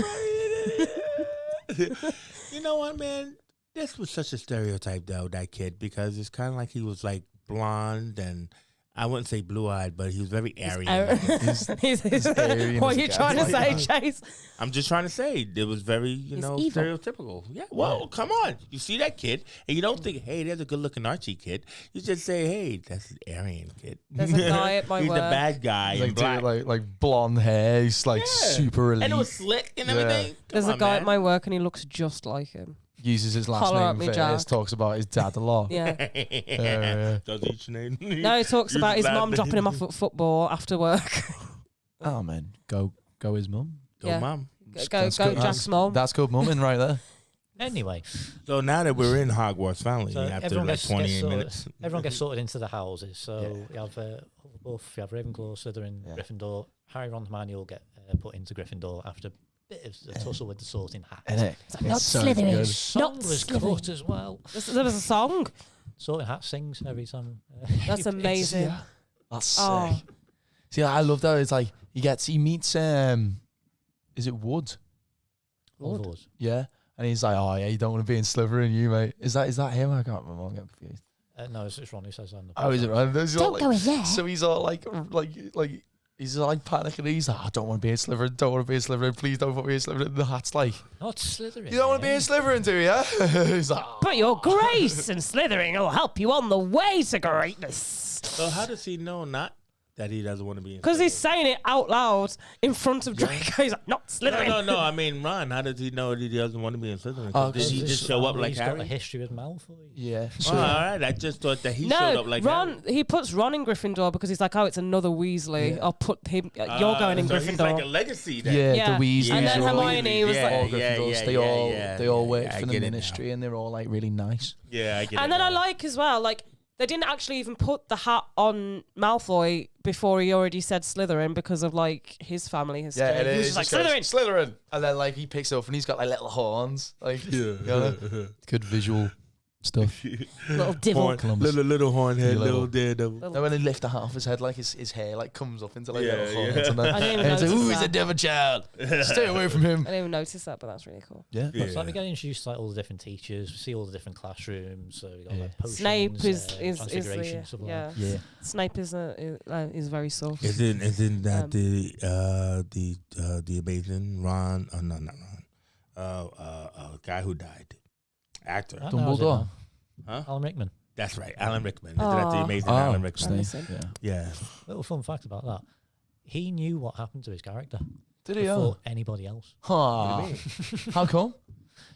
that. You know what, man? This was such a stereotype, though, that kid, because it's kind of like he was like blonde and I wouldn't say blue-eyed, but he was very Aryan. Aryan what as are a you guy. trying to say, Chase? I'm just trying to say it was very, evil. stereotypical. Yeah. Well, come on. You see that kid, and you don't think, hey, there's a good-looking Archie kid. You just say, hey, that's an Aryan kid. There's a guy at my He's work. the bad guy. He's in like, black. like blonde hair. He's like super elite. And it was slick and Yeah. everything. There's Come a on, guy man. at my work, and he looks just like him. Uses his last Holler at name me, first. Jack. Talks about his dad a lot. Yeah. Does each name? No, he talks about his mum dropping him off at football after work. Oh man, go his mum. Go, Yeah. mom. Go Jack's mum. That's good mumming right there. Anyway, So now that we're in Hogwarts finally, so after everyone like gets 28 sorted, minutes. everyone gets sorted into the houses. So you have Hufflepuff, you have Ravenclaw, Slytherin, Yeah. Gryffindor. Harry, Ron, Hermione will get put into Gryffindor after a bit of a tussle with the sorting hat. Innit? like, not so Slytherin. good. Song Not was Slytherin. cut as well. There was a song. Sorting hat sings every time. That's amazing. Yeah. That's Oh. sick. See, I love that. It's like he meets is it Wood? All of us. Yeah. And he's like, "Oh yeah, you don't want to be in Slytherin, you mate." Is that him? I can't remember. I'm getting confused. No, it's Ron who says that. on the Oh, is it right? Don't go in there. So he's all like he's like panicking. He's like, "I don't want to be in Slytherin. Don't want to be in Slytherin. Please don't put me in Slytherin." The hat's like, Not Slytherin. "You don't want to be in Slytherin, do you?" He's like, But your grace and Slytherin will help you on the way to greatness. So how does he know not that he doesn't want to be in Because he's Slytherin? saying it out loud in front of Draco. He's like, not Slytherin. No. I mean, Ron, how does he know that he doesn't want to be in Slytherin? Oh, Did he just show up like He's got a Harry? history with Malfoy. "Yeah." Oh, all right. I just thought that he showed No, up like Ron. Harry. He puts Ron in Gryffindor because he's like, oh, it's another Weasley. Yeah. I'll put him. You're going in so Gryffindor. He's like a legacy then. Yeah, Yeah. the Weasleys. And then are all- Hermione was like- all Gryffindors. They all work I for the get it now. ministry, and they're all like really nice. Yeah, I get it. And then I now. like as well, like they didn't actually even put the hat on Malfoy before he already said Slytherin because of like his family history. Yeah, it he was is. just like Slytherin. Slytherin. And then like he picks it up and he's got like little horns. Like you know? Good visual stuff. Little devil. Horn, little horn head, Yeah, little little- daredevil. Then when he lift the hat off his head, like his hair like comes up into like Yeah, little horns. yeah. And, then, I didn't even and it's like, notice ooh, he's a that. devil child. Stay away from him. I didn't even notice that, but that's really cool. Yeah. Yeah. It's like we get introduced to like all the different teachers, we see all the different classrooms. So we got like potions, Snape is transfiguration, stuff like yeah. that. Yeah. Snape is very soft. Isn't that the amazing Ron? Oh no, not Ron. Guy who died, actor. That narrows it Dumbledore. down. Huh? Alan Rickman. That's right, Alan Rickman. Isn't that the Aw. amazing Alan Rickman? Snape. Listen. Yeah. Yeah. Little fun fact about that. He knew what happened to his character Did he? before anybody else. Huh. How come?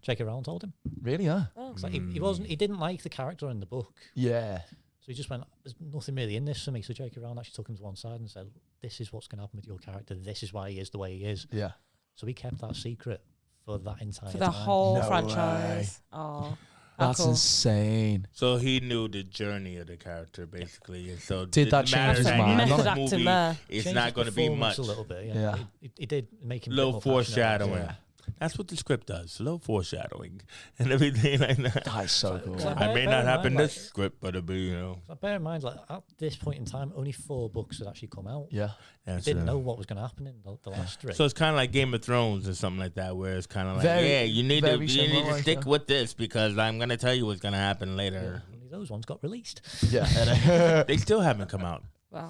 J.K. Rowling told him. Really? Yeah. Oh. It's like he didn't like the character in the book. Yeah. So he just went, there's nothing really in this for me. So J.K. Rowling actually took him to one side and said, this is what's going to happen with your character. This is why he is the way he is. Yeah. So he kept that secret for that entire For the time. whole No franchise. Oh. That's cool. insane. So he knew the journey of the character basically, and so Did that it change matters his that mind? in Method this acting movie, there. It's Changed not his going to be performance much. a little bit. Yeah. It did make him a bit Little more passionate about it. foreshadowing. Yeah. That's what the script does. A little foreshadowing and everything like that. That's so cool. I may not have in this script, but it'll be, you know. Bear in mind, like at this point in time, only 4 books had actually come out. Yeah. We didn't know what was going to happen in the last 3. So it's kind of like Game of Thrones or something like that, where it's kind of like, you need to stick with this because I'm going to tell you what's going to happen later. Yeah, only those ones got released. Yeah. They still haven't come out. Wow.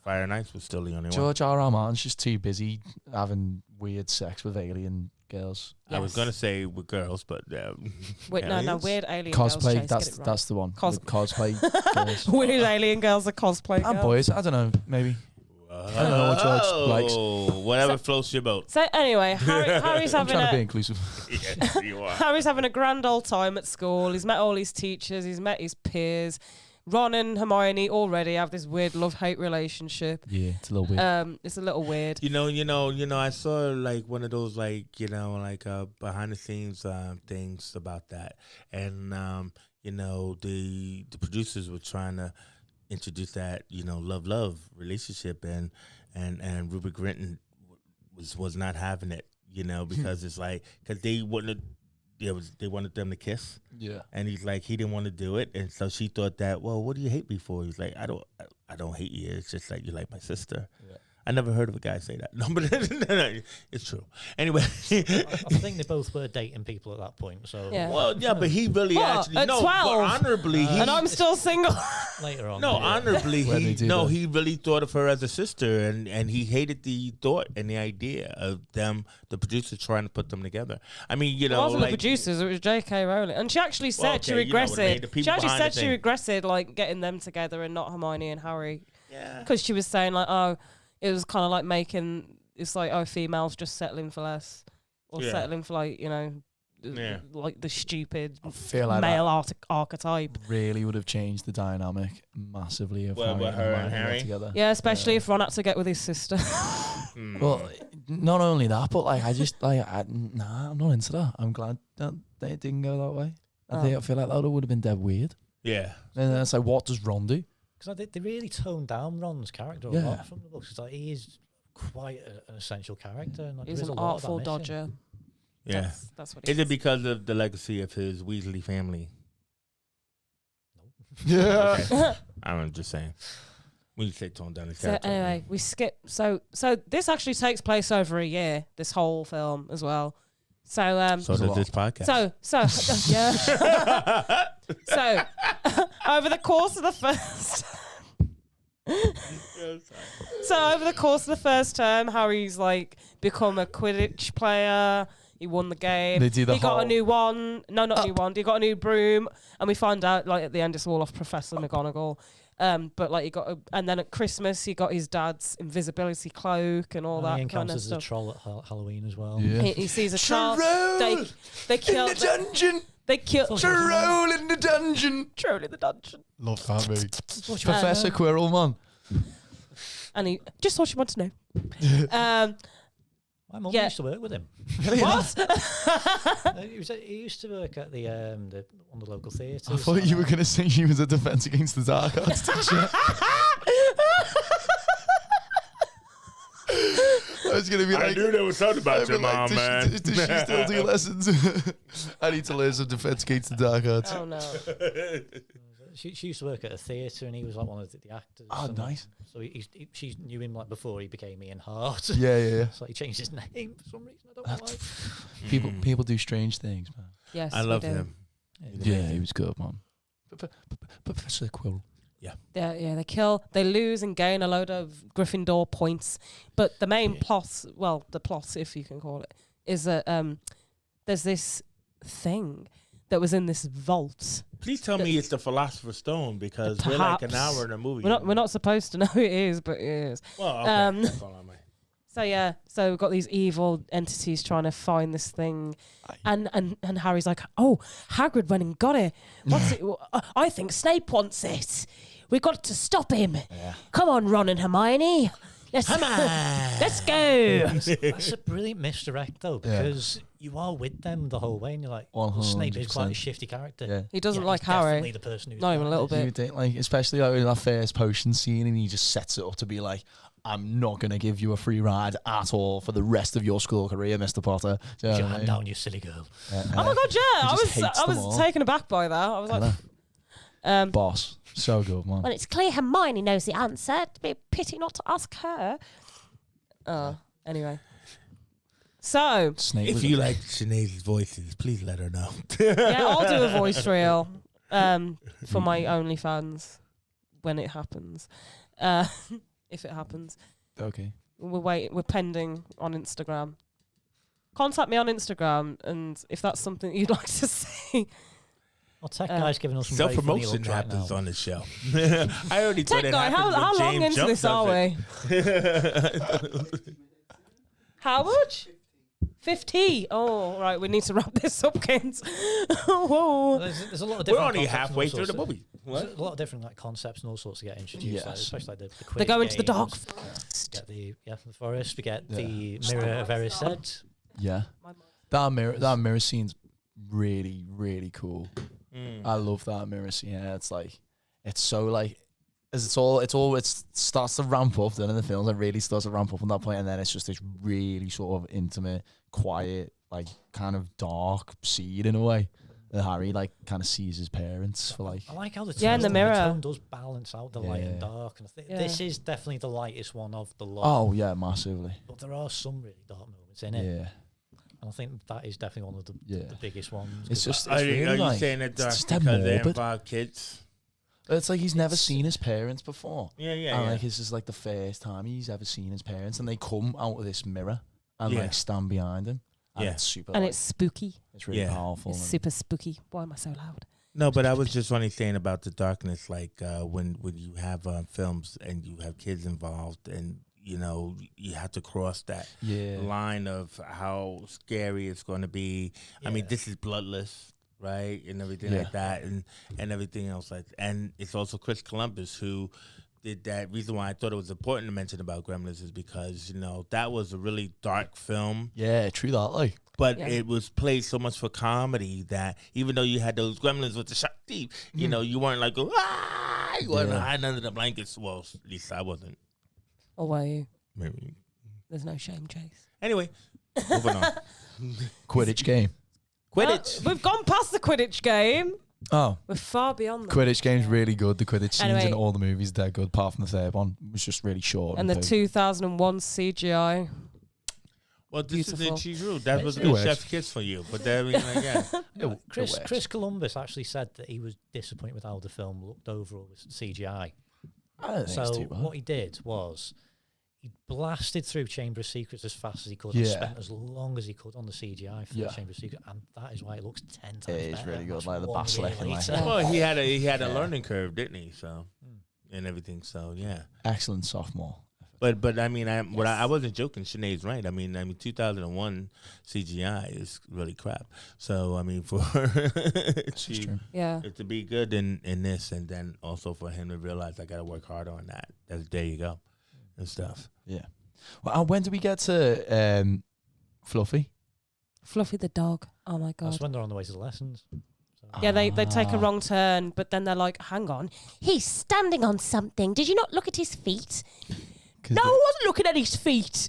Fire and Ice was still the only one. George R.R. Martin's just too busy having weird sex with alien girls. Yes. I was going to say with girls, but... Wait, no, weird alien cosplay, girls. that's the one. Cosplay girls. Weird alien girls are cosplay And boys, I don't know, maybe. I don't know what George likes. Whatever floats your boat. So anyway, Harry's having I'm trying to be inclusive. Yes, you are. Harry's having a grand old time at school. He's met all his teachers. He's met his peers. Ron and Hermione already have this weird love-hate relationship. Yeah, it's a little weird. It's a little weird. You know. I saw like one of those like behind the scenes things about that, and the producers were trying to introduce that love relationship, and Rupert Grint was not having it, because it's like because they wouldn't. They wanted them to kiss. Yeah. And he's like, he didn't want to do it. And so she thought that, well, what do you hate me for? He's like, I don't hate you. It's just like, you're like my sister. Yeah. I never heard of a guy say that. No, but it's true. Anyway. I think they both were dating people at that point. So yeah. Well, yeah, but he really actually, at 12? But honorably. And I'm still single. Later on. No, honorably, he really thought of her as a sister, and he hated the thought and the idea of them, the producers trying to put them together. I mean, it wasn't the producers, it was J.K. Rowling. And she actually said she regretted. She actually said she regretted like getting them together and not Hermione and Harry. Yeah. Because she was saying like, it was kind of like it's like, females just settling for less or settling for like, like the stupid like male archetype. Really would have changed the dynamic massively of her and Harry together. Yeah, especially if Ron had to get with his sister. Well, not only that, but like I'm not into that. I'm glad that they didn't go that way. I feel like that would have been dead weird. Yeah. And then it's like, what does Ron do? Because they really toned down Ron's character a lot from the books. It's like he is quite an essential character. And like, he's an artful dodger. Yeah. That's what he is. Is it because of the legacy of his Weasley family? No. Yeah. Okay. I'm just saying. When you say tone down the character. So anyway, we skip. So this actually takes place over a year, this whole film as well. So does this podcast. So yeah. So over the course of the first term, Harry's like become a Quidditch player. He won the game. He got a new wand. No, not a new wand. He got a new broom, and we find out like at the end it's all off Professor McGonagall. But like and then at Christmas he got his dad's invisibility cloak and all that. He kind of encounters stuff. a troll at Halloween as well. Yeah. He sees a troll. They killed in the dungeon. They killed Troll in the dungeon. Troll in the dungeon. Love that movie. Professor Quirrell, man. And he just what you want to know. My mum used to work with him. What? He used to work at the one of the local theatres. I thought you were going to say she was a Defence Against the Dark Arts teacher. I was going to be like... I knew they were talking about your mom, man. Does she still do lessons? I need to learn some Defence Against the Dark Arts. Oh, no. She used to work at a theatre, and he was like one of the actors. Oh, nice. So she knew him like before he became Ian Hart. Yeah. So he changed his name for some reason. I don't know why. People do strange things, man. Yes, I love him. Yeah, he was good, man. Professor Quirrell. Yeah. They lose and gain a load of Gryffindor points. But the main plot, well, the plot, if you can call it, is that there's this thing that was in this vault. Please tell me it's the Philosopher's Stone, because we're like an hour in a movie. We're not supposed to know it is, but it is. Well, okay. That's all I mean. So we've got these evil entities trying to find this thing, and Harry's like, "Oh, Hagrid went and got it. What's it? I think Snape wants it. We've got to stop him. Yeah. Come on, Ron and Hermione. Let's go." That's a brilliant misdirect, though, because you are with them the whole way, and you're like, Snape is quite a shifty character. Yeah. He doesn't like Harry. Definitely the person who's not even a little bit. Like, especially like in that first potion scene, and he just sets it up to be like, I'm not going to give you a free ride at all for the rest of your school career, Mr. Potter. Do you know Put your what I hand mean? down, you silly girl. Oh my god, yeah. hates I them all. was taken aback by that. I was like, Boss. So good, man. well, it's clear Hermione knows the answer. It'd be a pity not to ask her. Anyway. So, Snape If was you like Sinead's voices, please let her know. yeah, I'll do a voice reel for my OnlyFans when it happens. If it happens. Okay. We're pending on Instagram. Contact me on Instagram, and if that's something you'd like to see. Well, Tech Guy's giving us some Self very funny promotion looks right happens now. on the show. I already thought Tech it Guy, happened how when long James into Jump this are does we? How much? 50. Oh, right. We need to wrap this up, kids. Whoa. There's a lot of We're different only concepts and halfway all through the sorts of- movie. There's What? a lot of different like concepts and all sorts to get introduced, like, Yes. especially like the They quiz go into the dark games. forest. Get the forest. We get the mirror of Erised. Yeah. That mirror scene's really, really cool. I love that mirror scene. Yeah, it's so like, as it starts to ramp up then in the films. It really starts to ramp up on that point, and then it's just this really sort of intimate, quiet, like kind of dark scene in a way. That Harry like kind of sees his parents for like. I like how the Yeah, in the tone- mirror. tone does balance out the light and Yeah. dark, and I think Yeah. this is definitely the lightest one of the lot. Oh yeah, massively. But there are some really dark moments in it, Yeah, and I think that is definitely one of the biggest ones. it's 'cause just. Are It's you, really are you like, saying that it's dark just dead because they morbid. involve kids? It's like he's never seen his parents before. Yeah, yeah, And yeah. like this is like the first time he's ever seen his parents, and they come out of this mirror and Yeah. like stand behind him. And Yeah. it's super. And like, it's spooky. it's really Yeah. powerful. It's and- super spooky. Why am I so loud? No, but I was just only saying about the darkness, like when you have films and you have kids involved, and you have to cross that Yeah. line of how scary it's going to be. I mean, this is bloodless, right, and everything like that, and everything else like. And it's also Chris Columbus who did that. Reason why I thought it was important to mention about Gremlins is because that was a really dark film. Yeah, true that. Like, But Yeah. it was played so much for comedy that even though you had those gremlins with the shark teeth, you weren't like, ah, you weren't hiding under the blankets. Well, at least I wasn't. Or were you? Maybe. There's no shame, Chase. Anyway, moving on. Quidditch game. Quidditch. We've gone past the Quidditch game. Oh, We're far beyond that. Quidditch game's really good. The Quidditch scenes Anyway. in all the movies, they're good, apart from the third one. It was just really short. And the big. 2001 CGI. Well, this Beautiful. is true. That was a It good works. chef's kiss for you. But then, like, yeah. It Chris works. Chris Columbus actually said that he was disappointed with how the film looked overall with CGI. I don't think it's So too bad. what he did was he blasted through Chamber of Secrets as fast as he could Yeah. and spent as long as he could on the CGI for Yeah. the Chamber of Secrets, and that is why it looks 10 times It is better. really good, That's like the 1 year basilisk and like- later. Well, he had a Yeah. learning curve, didn't he? So, and everything. So, yeah. Excellent sophomore. But I mean, I wasn't joking. Sinead's right. I mean, 2001 CGI is really crap. So I mean, for true. Yeah. it to be good in this, and then also for him to realize I got to work harder on that. There you go, and stuff. Yeah. Well, and when do we get to Fluffy? Fluffy the dog. Oh my God. That's when they're on the way to the lessons. So. Yeah, they take a wrong turn, but then they're like, hang on, he's standing on something. Did you not look at his feet? No, I wasn't looking at his feet.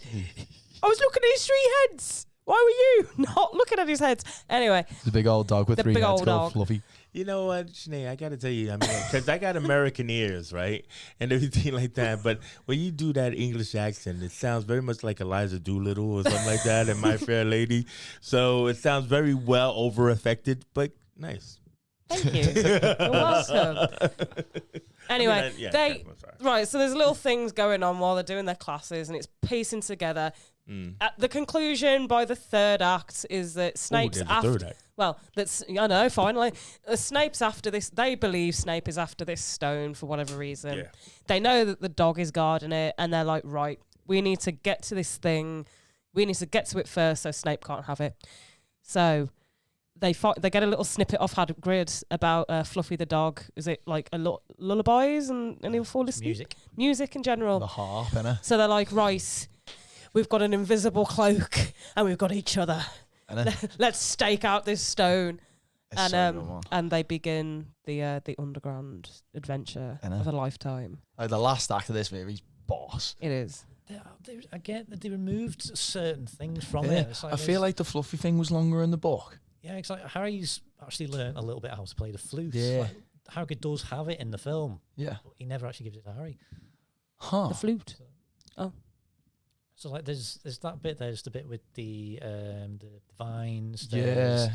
I was looking at his 3 heads. Why were you not looking at his heads? Anyway, The big old dog with The 3 big heads old called dog. Fluffy. You know what, Sinead, I got to tell you, I mean, because I got American ears, right, and everything like that. But when you do that English accent, it sounds very much like Eliza Doolittle or something like that, and My Fair Lady. So it sounds very well over-affected, but nice. thank you. You're welcome. Anyway, right, so there's little things going on while they're doing their classes, and it's piecing together. At the conclusion by the third act is that Snape's there's a after. third act. Well, I know. Finally, Snape's after this. They believe Snape is after this stone for whatever reason. Yeah. They know that the dog is guarding it, and they're like, right, we need to get to this thing. We need to get to it first, so Snape can't have it. So they get a little snippet off Hagrid about Fluffy the dog. Is it like lullabies and he'll fall asleep? Music in general. The harp, innit? So they're like, right, we've got an invisible cloak and we've got each other. Let's stake out this stone. It's And so good, man. and they begin the underground adventure of a lifetime. Like the last act of this movie's boss. It is. I get that they removed certain things from Yeah. it. It's I feel like the fluffy thing was longer in the book. Yeah, it's like Harry's actually learned a little bit how to play the flute. Yeah. Like, Hagrid does have it in the film. Yeah. But he never actually gives it to Harry. Huh. The flute. So like, there's that bit. There's the bit with the vines. Yeah. There's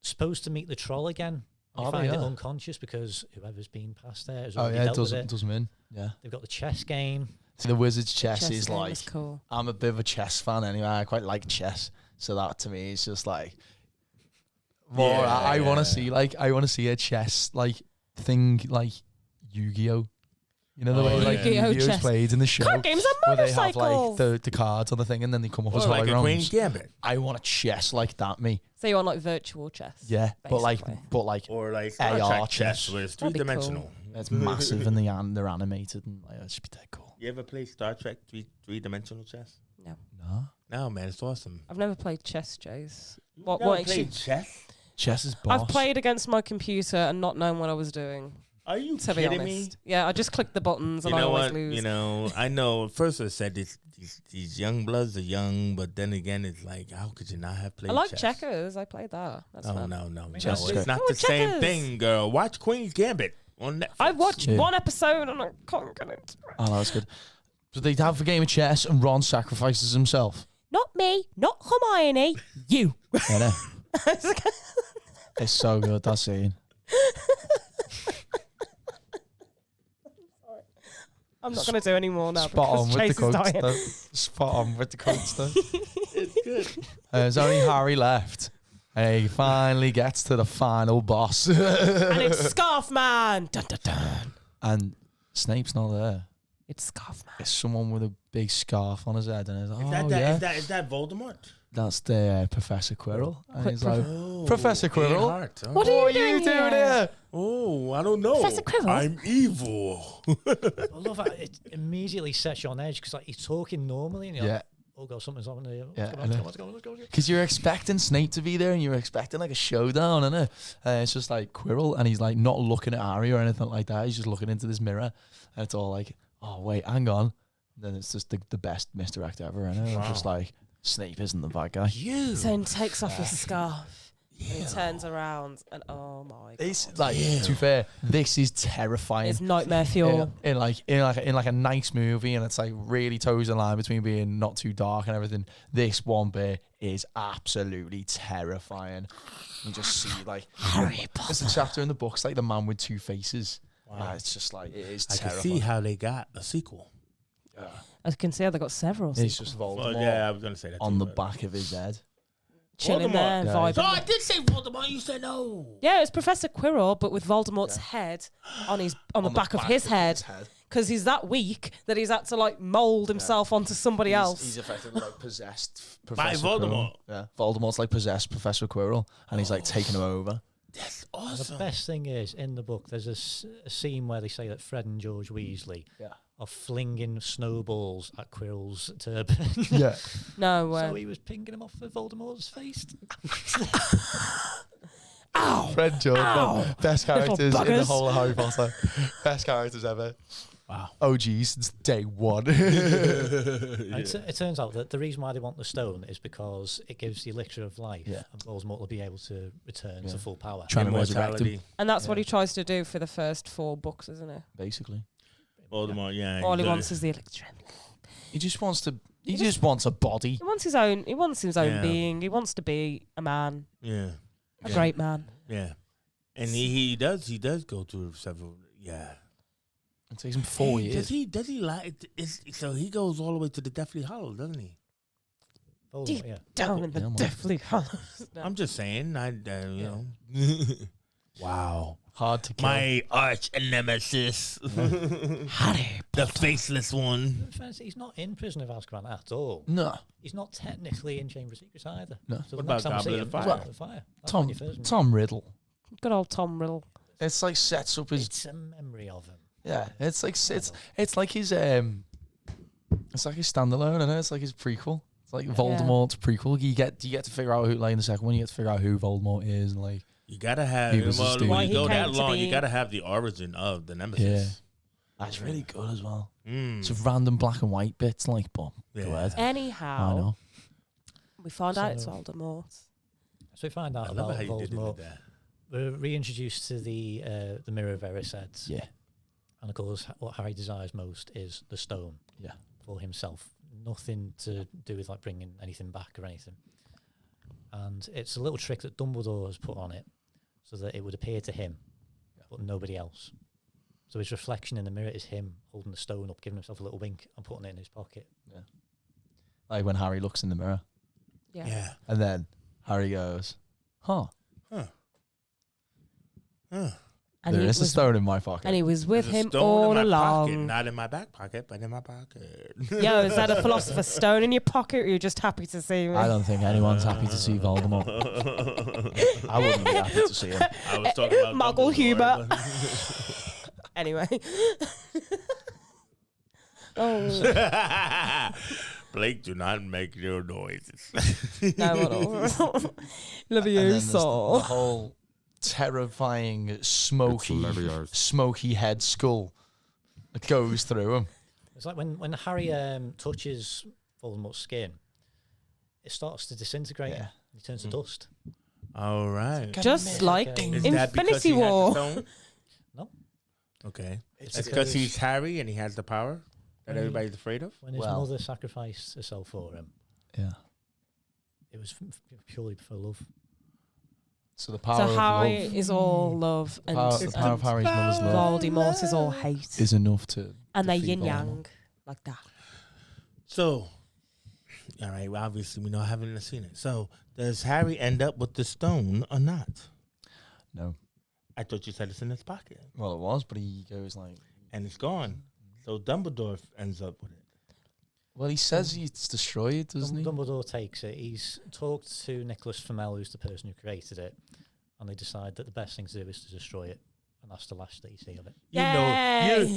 supposed to meet the troll again. They Are find they? it Yeah. unconscious because whoever's been past there has Oh already yeah, it dealt with does them in. Yeah. They've got the chess game. See, the Wizard's chess is game like, is cool. I'm a bit of a chess fan anyway. I quite like chess, so that to me is just like more. Yeah, I want yeah. to see a chess like thing like Yu-Gi-Oh. You know the Oh, way yeah. like Yu-Gi-Oh Yu-Gi-Oh is chess. played in the show, Card games are where they have motorcycles. like the cards on the thing and then they come up as Or like a Queen's holograms. Gambit. I want a chess like that, me. So you want like virtual chess? Yeah, Basically. but like Or like AR Star Trek chess. chess, where it's That'd be cool. three-dimensional. it's massive and they're animated and like, it should be dead cool. You ever play Star Trek three-dimensional chess? No. No, No, man, it's awesome. I've never played chess, Jace. You What never makes you? played chess? chess is boss. I've played against my computer and not known what I was doing. Are you To be kidding honest, me? yeah, I just clicked the buttons You and I know always what? lose. You know, I know. At first, I said these young bloods are young, but then again, it's like, how could you not have played? I like chess? checkers. I played that. That's Oh fun. no, Chess is it's good. not Oh, the same checkers. thing, girl. Watch Queen's Gambit on Netflix. I watched Yeah. one episode and I can't get it. Oh, that was good. So they'd have a game of chess and Ron sacrifices himself. Not me, not Hermione, you. Yeah, no. It's so good, that scene. I'm not going to do any more now. Spot on because with the Chase is quotes, dying. though. Spot on with the quotes, though. It's good. There's only Harry left. And he finally gets to the final boss. And it's Scarf Man. Dun, dun, dun. And Snape's not there. It's Scarf Man. It's someone with a big scarf on his head. And he's like, Is oh, that, yeah. is that Voldemort? That's the Professor Quirrell. And he's like, Oh, Professor Quirrell? Hart, huh? What are you doing here? here? Oh, I don't know. Professor Quirrell? I'm evil. I love that it immediately sets you on edge because like he's talking normally and you're Yeah. like, oh god, something's on there. Yeah, I Let's know. go, let's go. Because you're expecting Snape to be there and you're expecting like a showdown, innit? It's just like Quirrell and he's like not looking at Harry or anything like that. He's just looking into this mirror and it's all like, oh, wait, hang on. Then it's just the best misdirect ever, innit? Wow. I'm just like, Snape isn't the bad guy. You. So he takes off his scarf and he turns around and oh my god. It's like, to be fair, this is terrifying. It's nightmare fuel. in a nice movie, and it's like really toes the line between being not too dark and everything. This one bit is absolutely terrifying. You just see like Harry Potter. It's a chapter in the books, like the man with two faces. Wow. It's just like it is I can terrifying. see how they got a sequel. I can see how they got several. It's just Voldemort Well, yeah, I was gonna say that on too, the but- back of his head. chilling there, Yeah. vibing. Oh, I did say Voldemort. You said no. Yeah, it's Professor Quirrell, but with Voldemort's head on the back of his head, because he's that weak that he's had to like mold himself onto somebody else. He's effectively like possessed By Professor Voldemort. Quirrell. Yeah, Voldemort's like possessed Professor Quirrell, and he's like taking him over. That's And awesome. the best thing is in the book, there's a scene where they say that Fred and George Weasley Yeah. are flinging snowballs at Quirrell's turban. Yeah. No, So he was pinging him off of Voldemort's face. Fred George, man, best characters in the buggers. whole of Harry Potter. Best characters ever. Wow. OGs since day one. It turns out that the reason why they want the stone is because it gives the elixir of life, Yeah. and Voldemort will be able to return to full power. Trying to resurrect Immortality. him, and that's what he tries to do for the first 4 books, isn't it? basically. Voldemort, yeah. All he he's wants is the elixir. He just wants to. He just wants a body. He wants his own. He wants his own Yeah. being. He wants to be a man, Yeah. a Yeah. great man. Yeah. And he does go through several. Yeah. It takes him 4 Hey, years. Does he like? So he goes all the way to the Deathly Hollow, doesn't he? Voldemort, yeah. Down in the Yeah, man. Deathly Hallows. No. I'm just saying. You know. Wow. Hard to kill. My arch nemesis, Harry. the faceless one. In fairness, he's not in Prison of Azkaban at all. No. He's not technically in Chamber of Secrets either. No. So What the next about time we see Goblet him, of it's Fire? Goblet of Fire. That's when Tom you first meet him. Tom Riddle. Good old Tom Riddle. It's like sets up his. It's a memory of him. Yeah. It's like it's like his It's like his standalone, and it's like his prequel. It's like Voldemort's prequel. You get to figure out who, like in the second one, you get to figure out who Voldemort is, and like You gotta have. He was a Well, student. when Why you he go came that to long, be- you gotta have the origin of the nemesis. That's really good as well. Mm. It's random black and white bits, like, but go ahead. I Anyhow, know. we find out it's Voldemort. So we find out I love about how you did it Voldemort. with that. We're reintroduced to the Mirror of Erised. Yeah. And of course, what Harry desires most is the stone. Yeah. For himself. Nothing to do with like bringing anything back or anything. And it's a little trick that Dumbledore has put on it so that it would appear to him, but nobody else. So his reflection in the mirror is him holding the stone up, giving himself a little wink and putting it in his pocket. Yeah. Like when Harry looks in the mirror. Yeah. And then Harry goes, huh. And There he is a was- stone in my pocket. And he was with There's a him stone all in my along. Pocket. Not in my back pocket, but in my pocket. Yo, is that a Philosopher's Stone in your pocket, or you're just happy to see me? I don't think anyone's happy to see Voldemort. I wouldn't be happy to see him. I was talking about Muggle Dumbledore, humour. Anyway. Oh, but- Blake, do not make your noises. no, what else? Love And then you, there's the so. whole terrifying, smoky head skull that goes through him. It's like when Harry touches Voldemort's skin, it starts to disintegrate. Yeah. He turns to dust. All right. Just like Is that because Infinity he had the War. stone? No. Okay. It's It's because he's Harry and he has the power that When he- everybody's afraid of? When his Well. mother sacrificed herself for him, Yeah. it was purely for love. So the power So of Harry love, is all love, and the power of Harry's mother's love Voldemort is all hate. is enough to. And they defeat yin Voldemort. yang, like that. So, all right, well, obviously we know I haven't seen it. So, does Harry end up with the stone or not? No. I thought you said it's in his pocket. Well, it was, but he goes like. And it's gone. So Dumbledore ends up with it. Well, he says it's destroyed, doesn't he? Dumbledore takes it. He's talked to Nicholas Flamel, who's the person who created it, and they decide that the best thing to do is to destroy it, and that's the last that you see of it.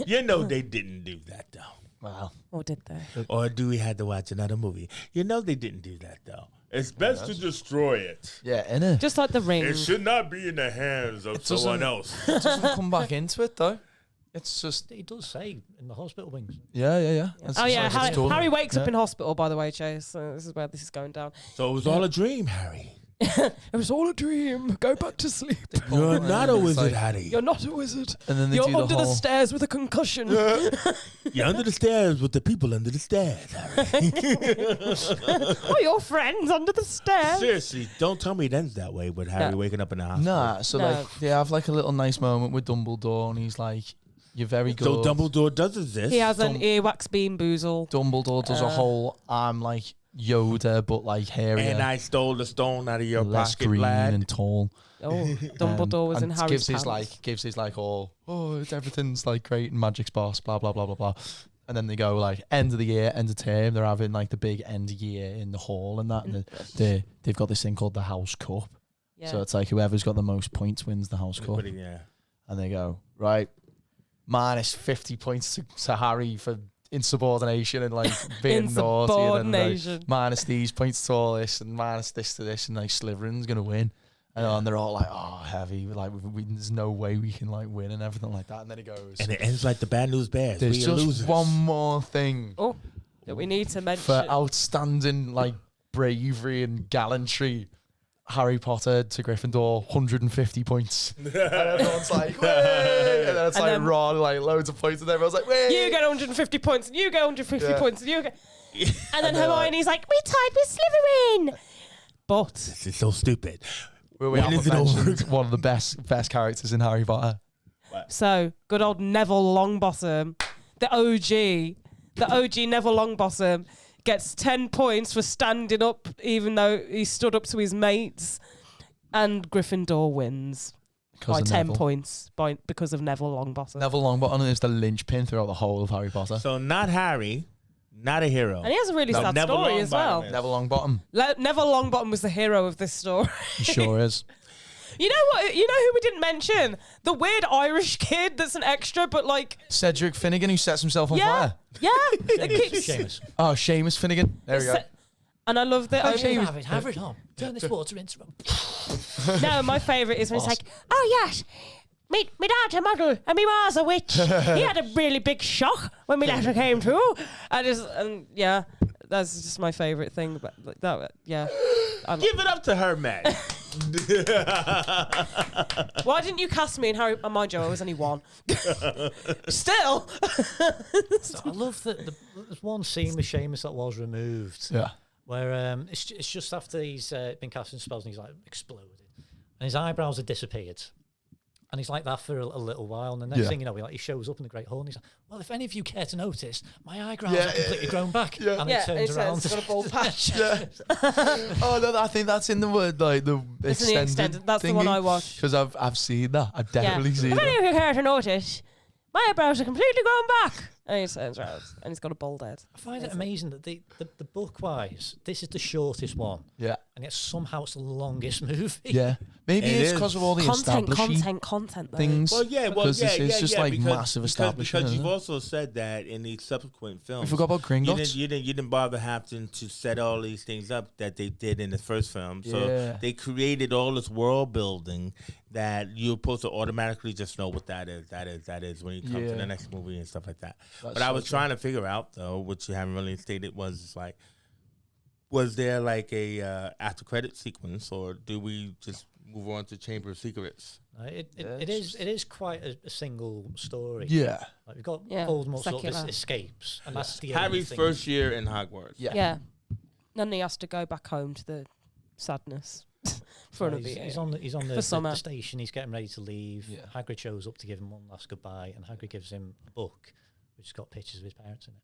You know they didn't do that though. Well, Or did they? Or do we have to watch another movie? You know they didn't do that though. It's best to destroy it. yeah, innit? Just like the ring. It should not be in the hands of someone else. It doesn't come back into it though. It's just He does say in the hospital wings. yeah. It's Oh just yeah, like Harry, it's done. Harry wakes up Yeah. in hospital, by the way, Chase. So this is where this is going down. So it was all a dream, Harry. It was all a dream. Go back to sleep. You're not a It's wizard, like- Harry. You're not a wizard. And then they You're do under the the whole. stairs with a concussion. You're under the stairs with the people under the stairs, Harry. Oh, your friends under the stairs. Seriously, don't tell me it ends that way with Harry No. waking up in the hospital. Nah, so No. like they have like a little nice moment with Dumbledore, and he's like, "You're very good." So Dumbledore does exist. He has an Dum- earwax bean boozle. Dumbledore does a whole I'm like Yoda, but like hairier, And I stole the stone out of your less pocket, green lad. and tall. Oh, Dumbledore was in and Harry's gives his pants. gives his like all it's everything's like great and magic's boss, blah blah blah blah blah. And then they go like end of the year, end of term. They're having like the big end of year in the hall and that. And they've got this thing called the House Cup. Yeah. So it's like whoever's got the most points wins the House Cup. Yeah. And they go right, minus 50 points to Harry for insubordination and like being naughty, and then, like, Insubordination. minus these points to all this, and minus this to this, and like Slytherin's gonna win. And they're all like, "Oh, heavy! Like, there's no way we can like win and everything like that." And then he goes, And it ends like the bad news bears. "There's We are just losers. one more thing Oh, that we need to mention. for outstanding like bravery and gallantry." Harry Potter to Gryffindor, 150 points. And everyone's like, "Way!" And then it's And like then- Ron, like loads of points, and everyone's like, "Way!" You get 150 points, and you get 150 Yeah. points, and you get. And then they're like- Hermione's like, "We tied with Slytherin." But This is so stupid. Well, we When is haven't it over? mentioned one of the best characters in Harry Potter. so good old Neville Longbottom, the OG Neville Longbottom, gets 10 points for standing up, even though he stood up to his mates, and Gryffindor wins by 10 points because of Neville Longbottom. Neville Longbottom is the linchpin throughout the whole of Harry Potter. So not Harry, not a hero. And he has a really No, sad Neville story as well. Longbottom. Neville Longbottom, Neville Longbottom was the hero of this story. he sure is. You know what? You know who we didn't mention? The weird Irish kid that's an extra, but like, Cedric Finnegan, who sets himself on yeah, fire. yeah. It keeps- Seamus. Oh, Seamus Finnegan. There we go. And I love that. Have it on. Turn this water into No, my favourite is when it's like, oh yes, Me dad's a model and me ma's a witch. He had a really big shock when me letter came through. And yeah, that's just my favourite thing. But like that, yeah. Give it up to her, man. Why didn't you cast me in Harry? Oh, mind you, I was only 1. Still. So I love that there's one scene with Seamus that was removed. Yeah. Where it's just after he's been casting spells and he's like exploded. And his eyebrows have disappeared. And he's like that for a little while. And the next thing you know, he shows up in the Great Hall and he's like, well, if any of you care to notice, my eyebrows are completely grown back. Yeah. And he turns around. It's got a bald patch. Oh, no, I think that's in the word, like the extended. That's thingy. The one I watched. Because I've seen that. I've definitely seen if that. any of you care to notice, my eyebrows are completely grown back. And he turns around and he's got a bald head. I find it amazing that the book-wise, this is the shortest one. Yeah. And yet somehow it's the longest movie. Yeah. Maybe it's because of all the content things. Well, because it's just like massive establishment. Because you've also said that in these subsequent films. We forgot about Gringotts. You didn't bother having to set all these things up that they did in the first film. So they created all this world building that you're supposed to automatically just know what that is when you come to the next movie and stuff like that. But I was trying to figure out, though, which you haven't really stated, was there like a after credit sequence, or do we just move on to Chamber of Secrets? It is quite a single story. Yeah. Like we've got Voldemort sort of escapes, and that's the Harry's first year in Hogwarts. Yeah. Then he has to go back home to the sadness. He's on the station. He's getting ready to leave. Yeah. Hagrid shows up to give him one last goodbye, and Hagrid gives him a book which has got pictures of his parents in it.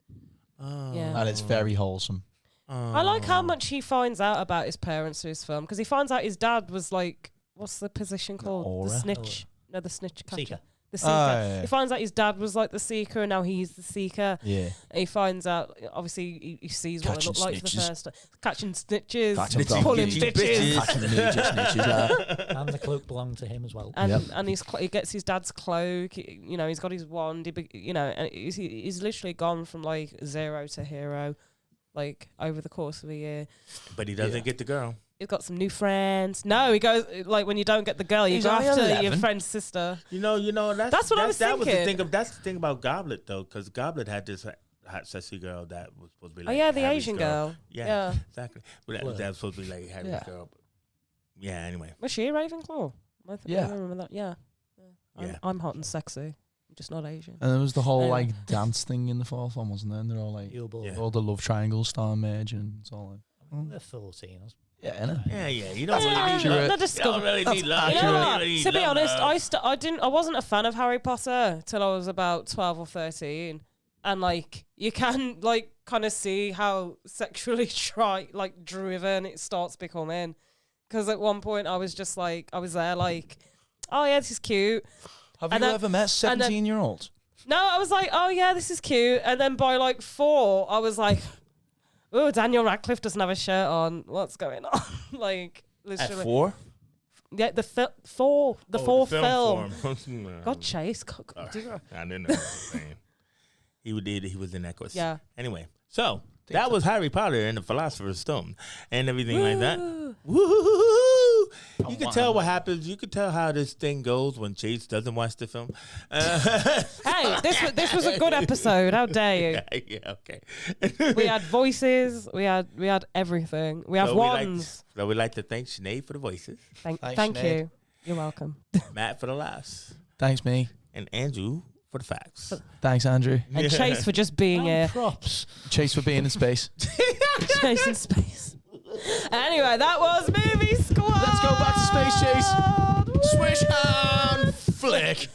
Oh. Yeah. And it's very wholesome. I like how much he finds out about his parents through his film, because he finds out his dad was like, what's the position called? The snitch. No, the snitch catcher. Seeker. The Seeker. He finds out his dad was like the Seeker, and now he's the Seeker. Yeah. And he finds out, obviously, he sees what it looked like for the first time. Catching snitches. Pulling bitches. And the cloak belonged to him as well. And he gets his dad's cloak. He's got his wand. And he's literally gone from like 0 to hero, like over the course of a year. But he doesn't get the girl. He's got some new friends. No, he goes like when you don't get the girl, you go after your friend's sister. That's what I was thinking. That's the thing about Goblet though, because Goblet had this hot sexy girl that was supposed to be like the Harry's Asian girl. Yeah, exactly. But that was supposed to be like Harry's girl. But yeah, anyway. Was she a Ravenclaw? I remember that. Yeah. I'm hot and sexy. I'm just not Asian. And there was the whole like dance thing in the fourth one, wasn't there? And they're all like all the love triangles start merging. It's all like they're 14. Yeah, innit? Yeah. You don't really need love. To be honest, I wasn't a fan of Harry Potter till I was about 12 or 13, and like you can like kind of see how sexually driven it starts becoming. Because at one point I was just like, I was there like, oh yeah, this is cute. Have you ever met 17-year-olds? No, I was like, oh yeah, this is cute. And then by like 4, I was like, oh, Daniel Radcliffe doesn't have a shirt on. What's going on? Like, literally. At 4? Yeah, the fourth film. God, Chase. I didn't know what I was saying. He was in that course. Yeah. Anyway, so that was Harry Potter and the Philosopher's Stone and everything like that. Woo! You can tell what happens. You can tell how this thing goes when Chase doesn't watch the film. Hey, this was a good episode. How dare you? Yeah, okay. We had voices. We had everything. We have wands. So we'd like to thank Sinead for the voices. Thank you. You're welcome. Matt for the laughs. Thanks, me. And Andrew for the facts. Thanks, Andrew. And Chase for just being here. Props. Chase for being in space. Chase in space. Anyway, that was Movie Squad. Let's go back to space, Chase. Swish and flick.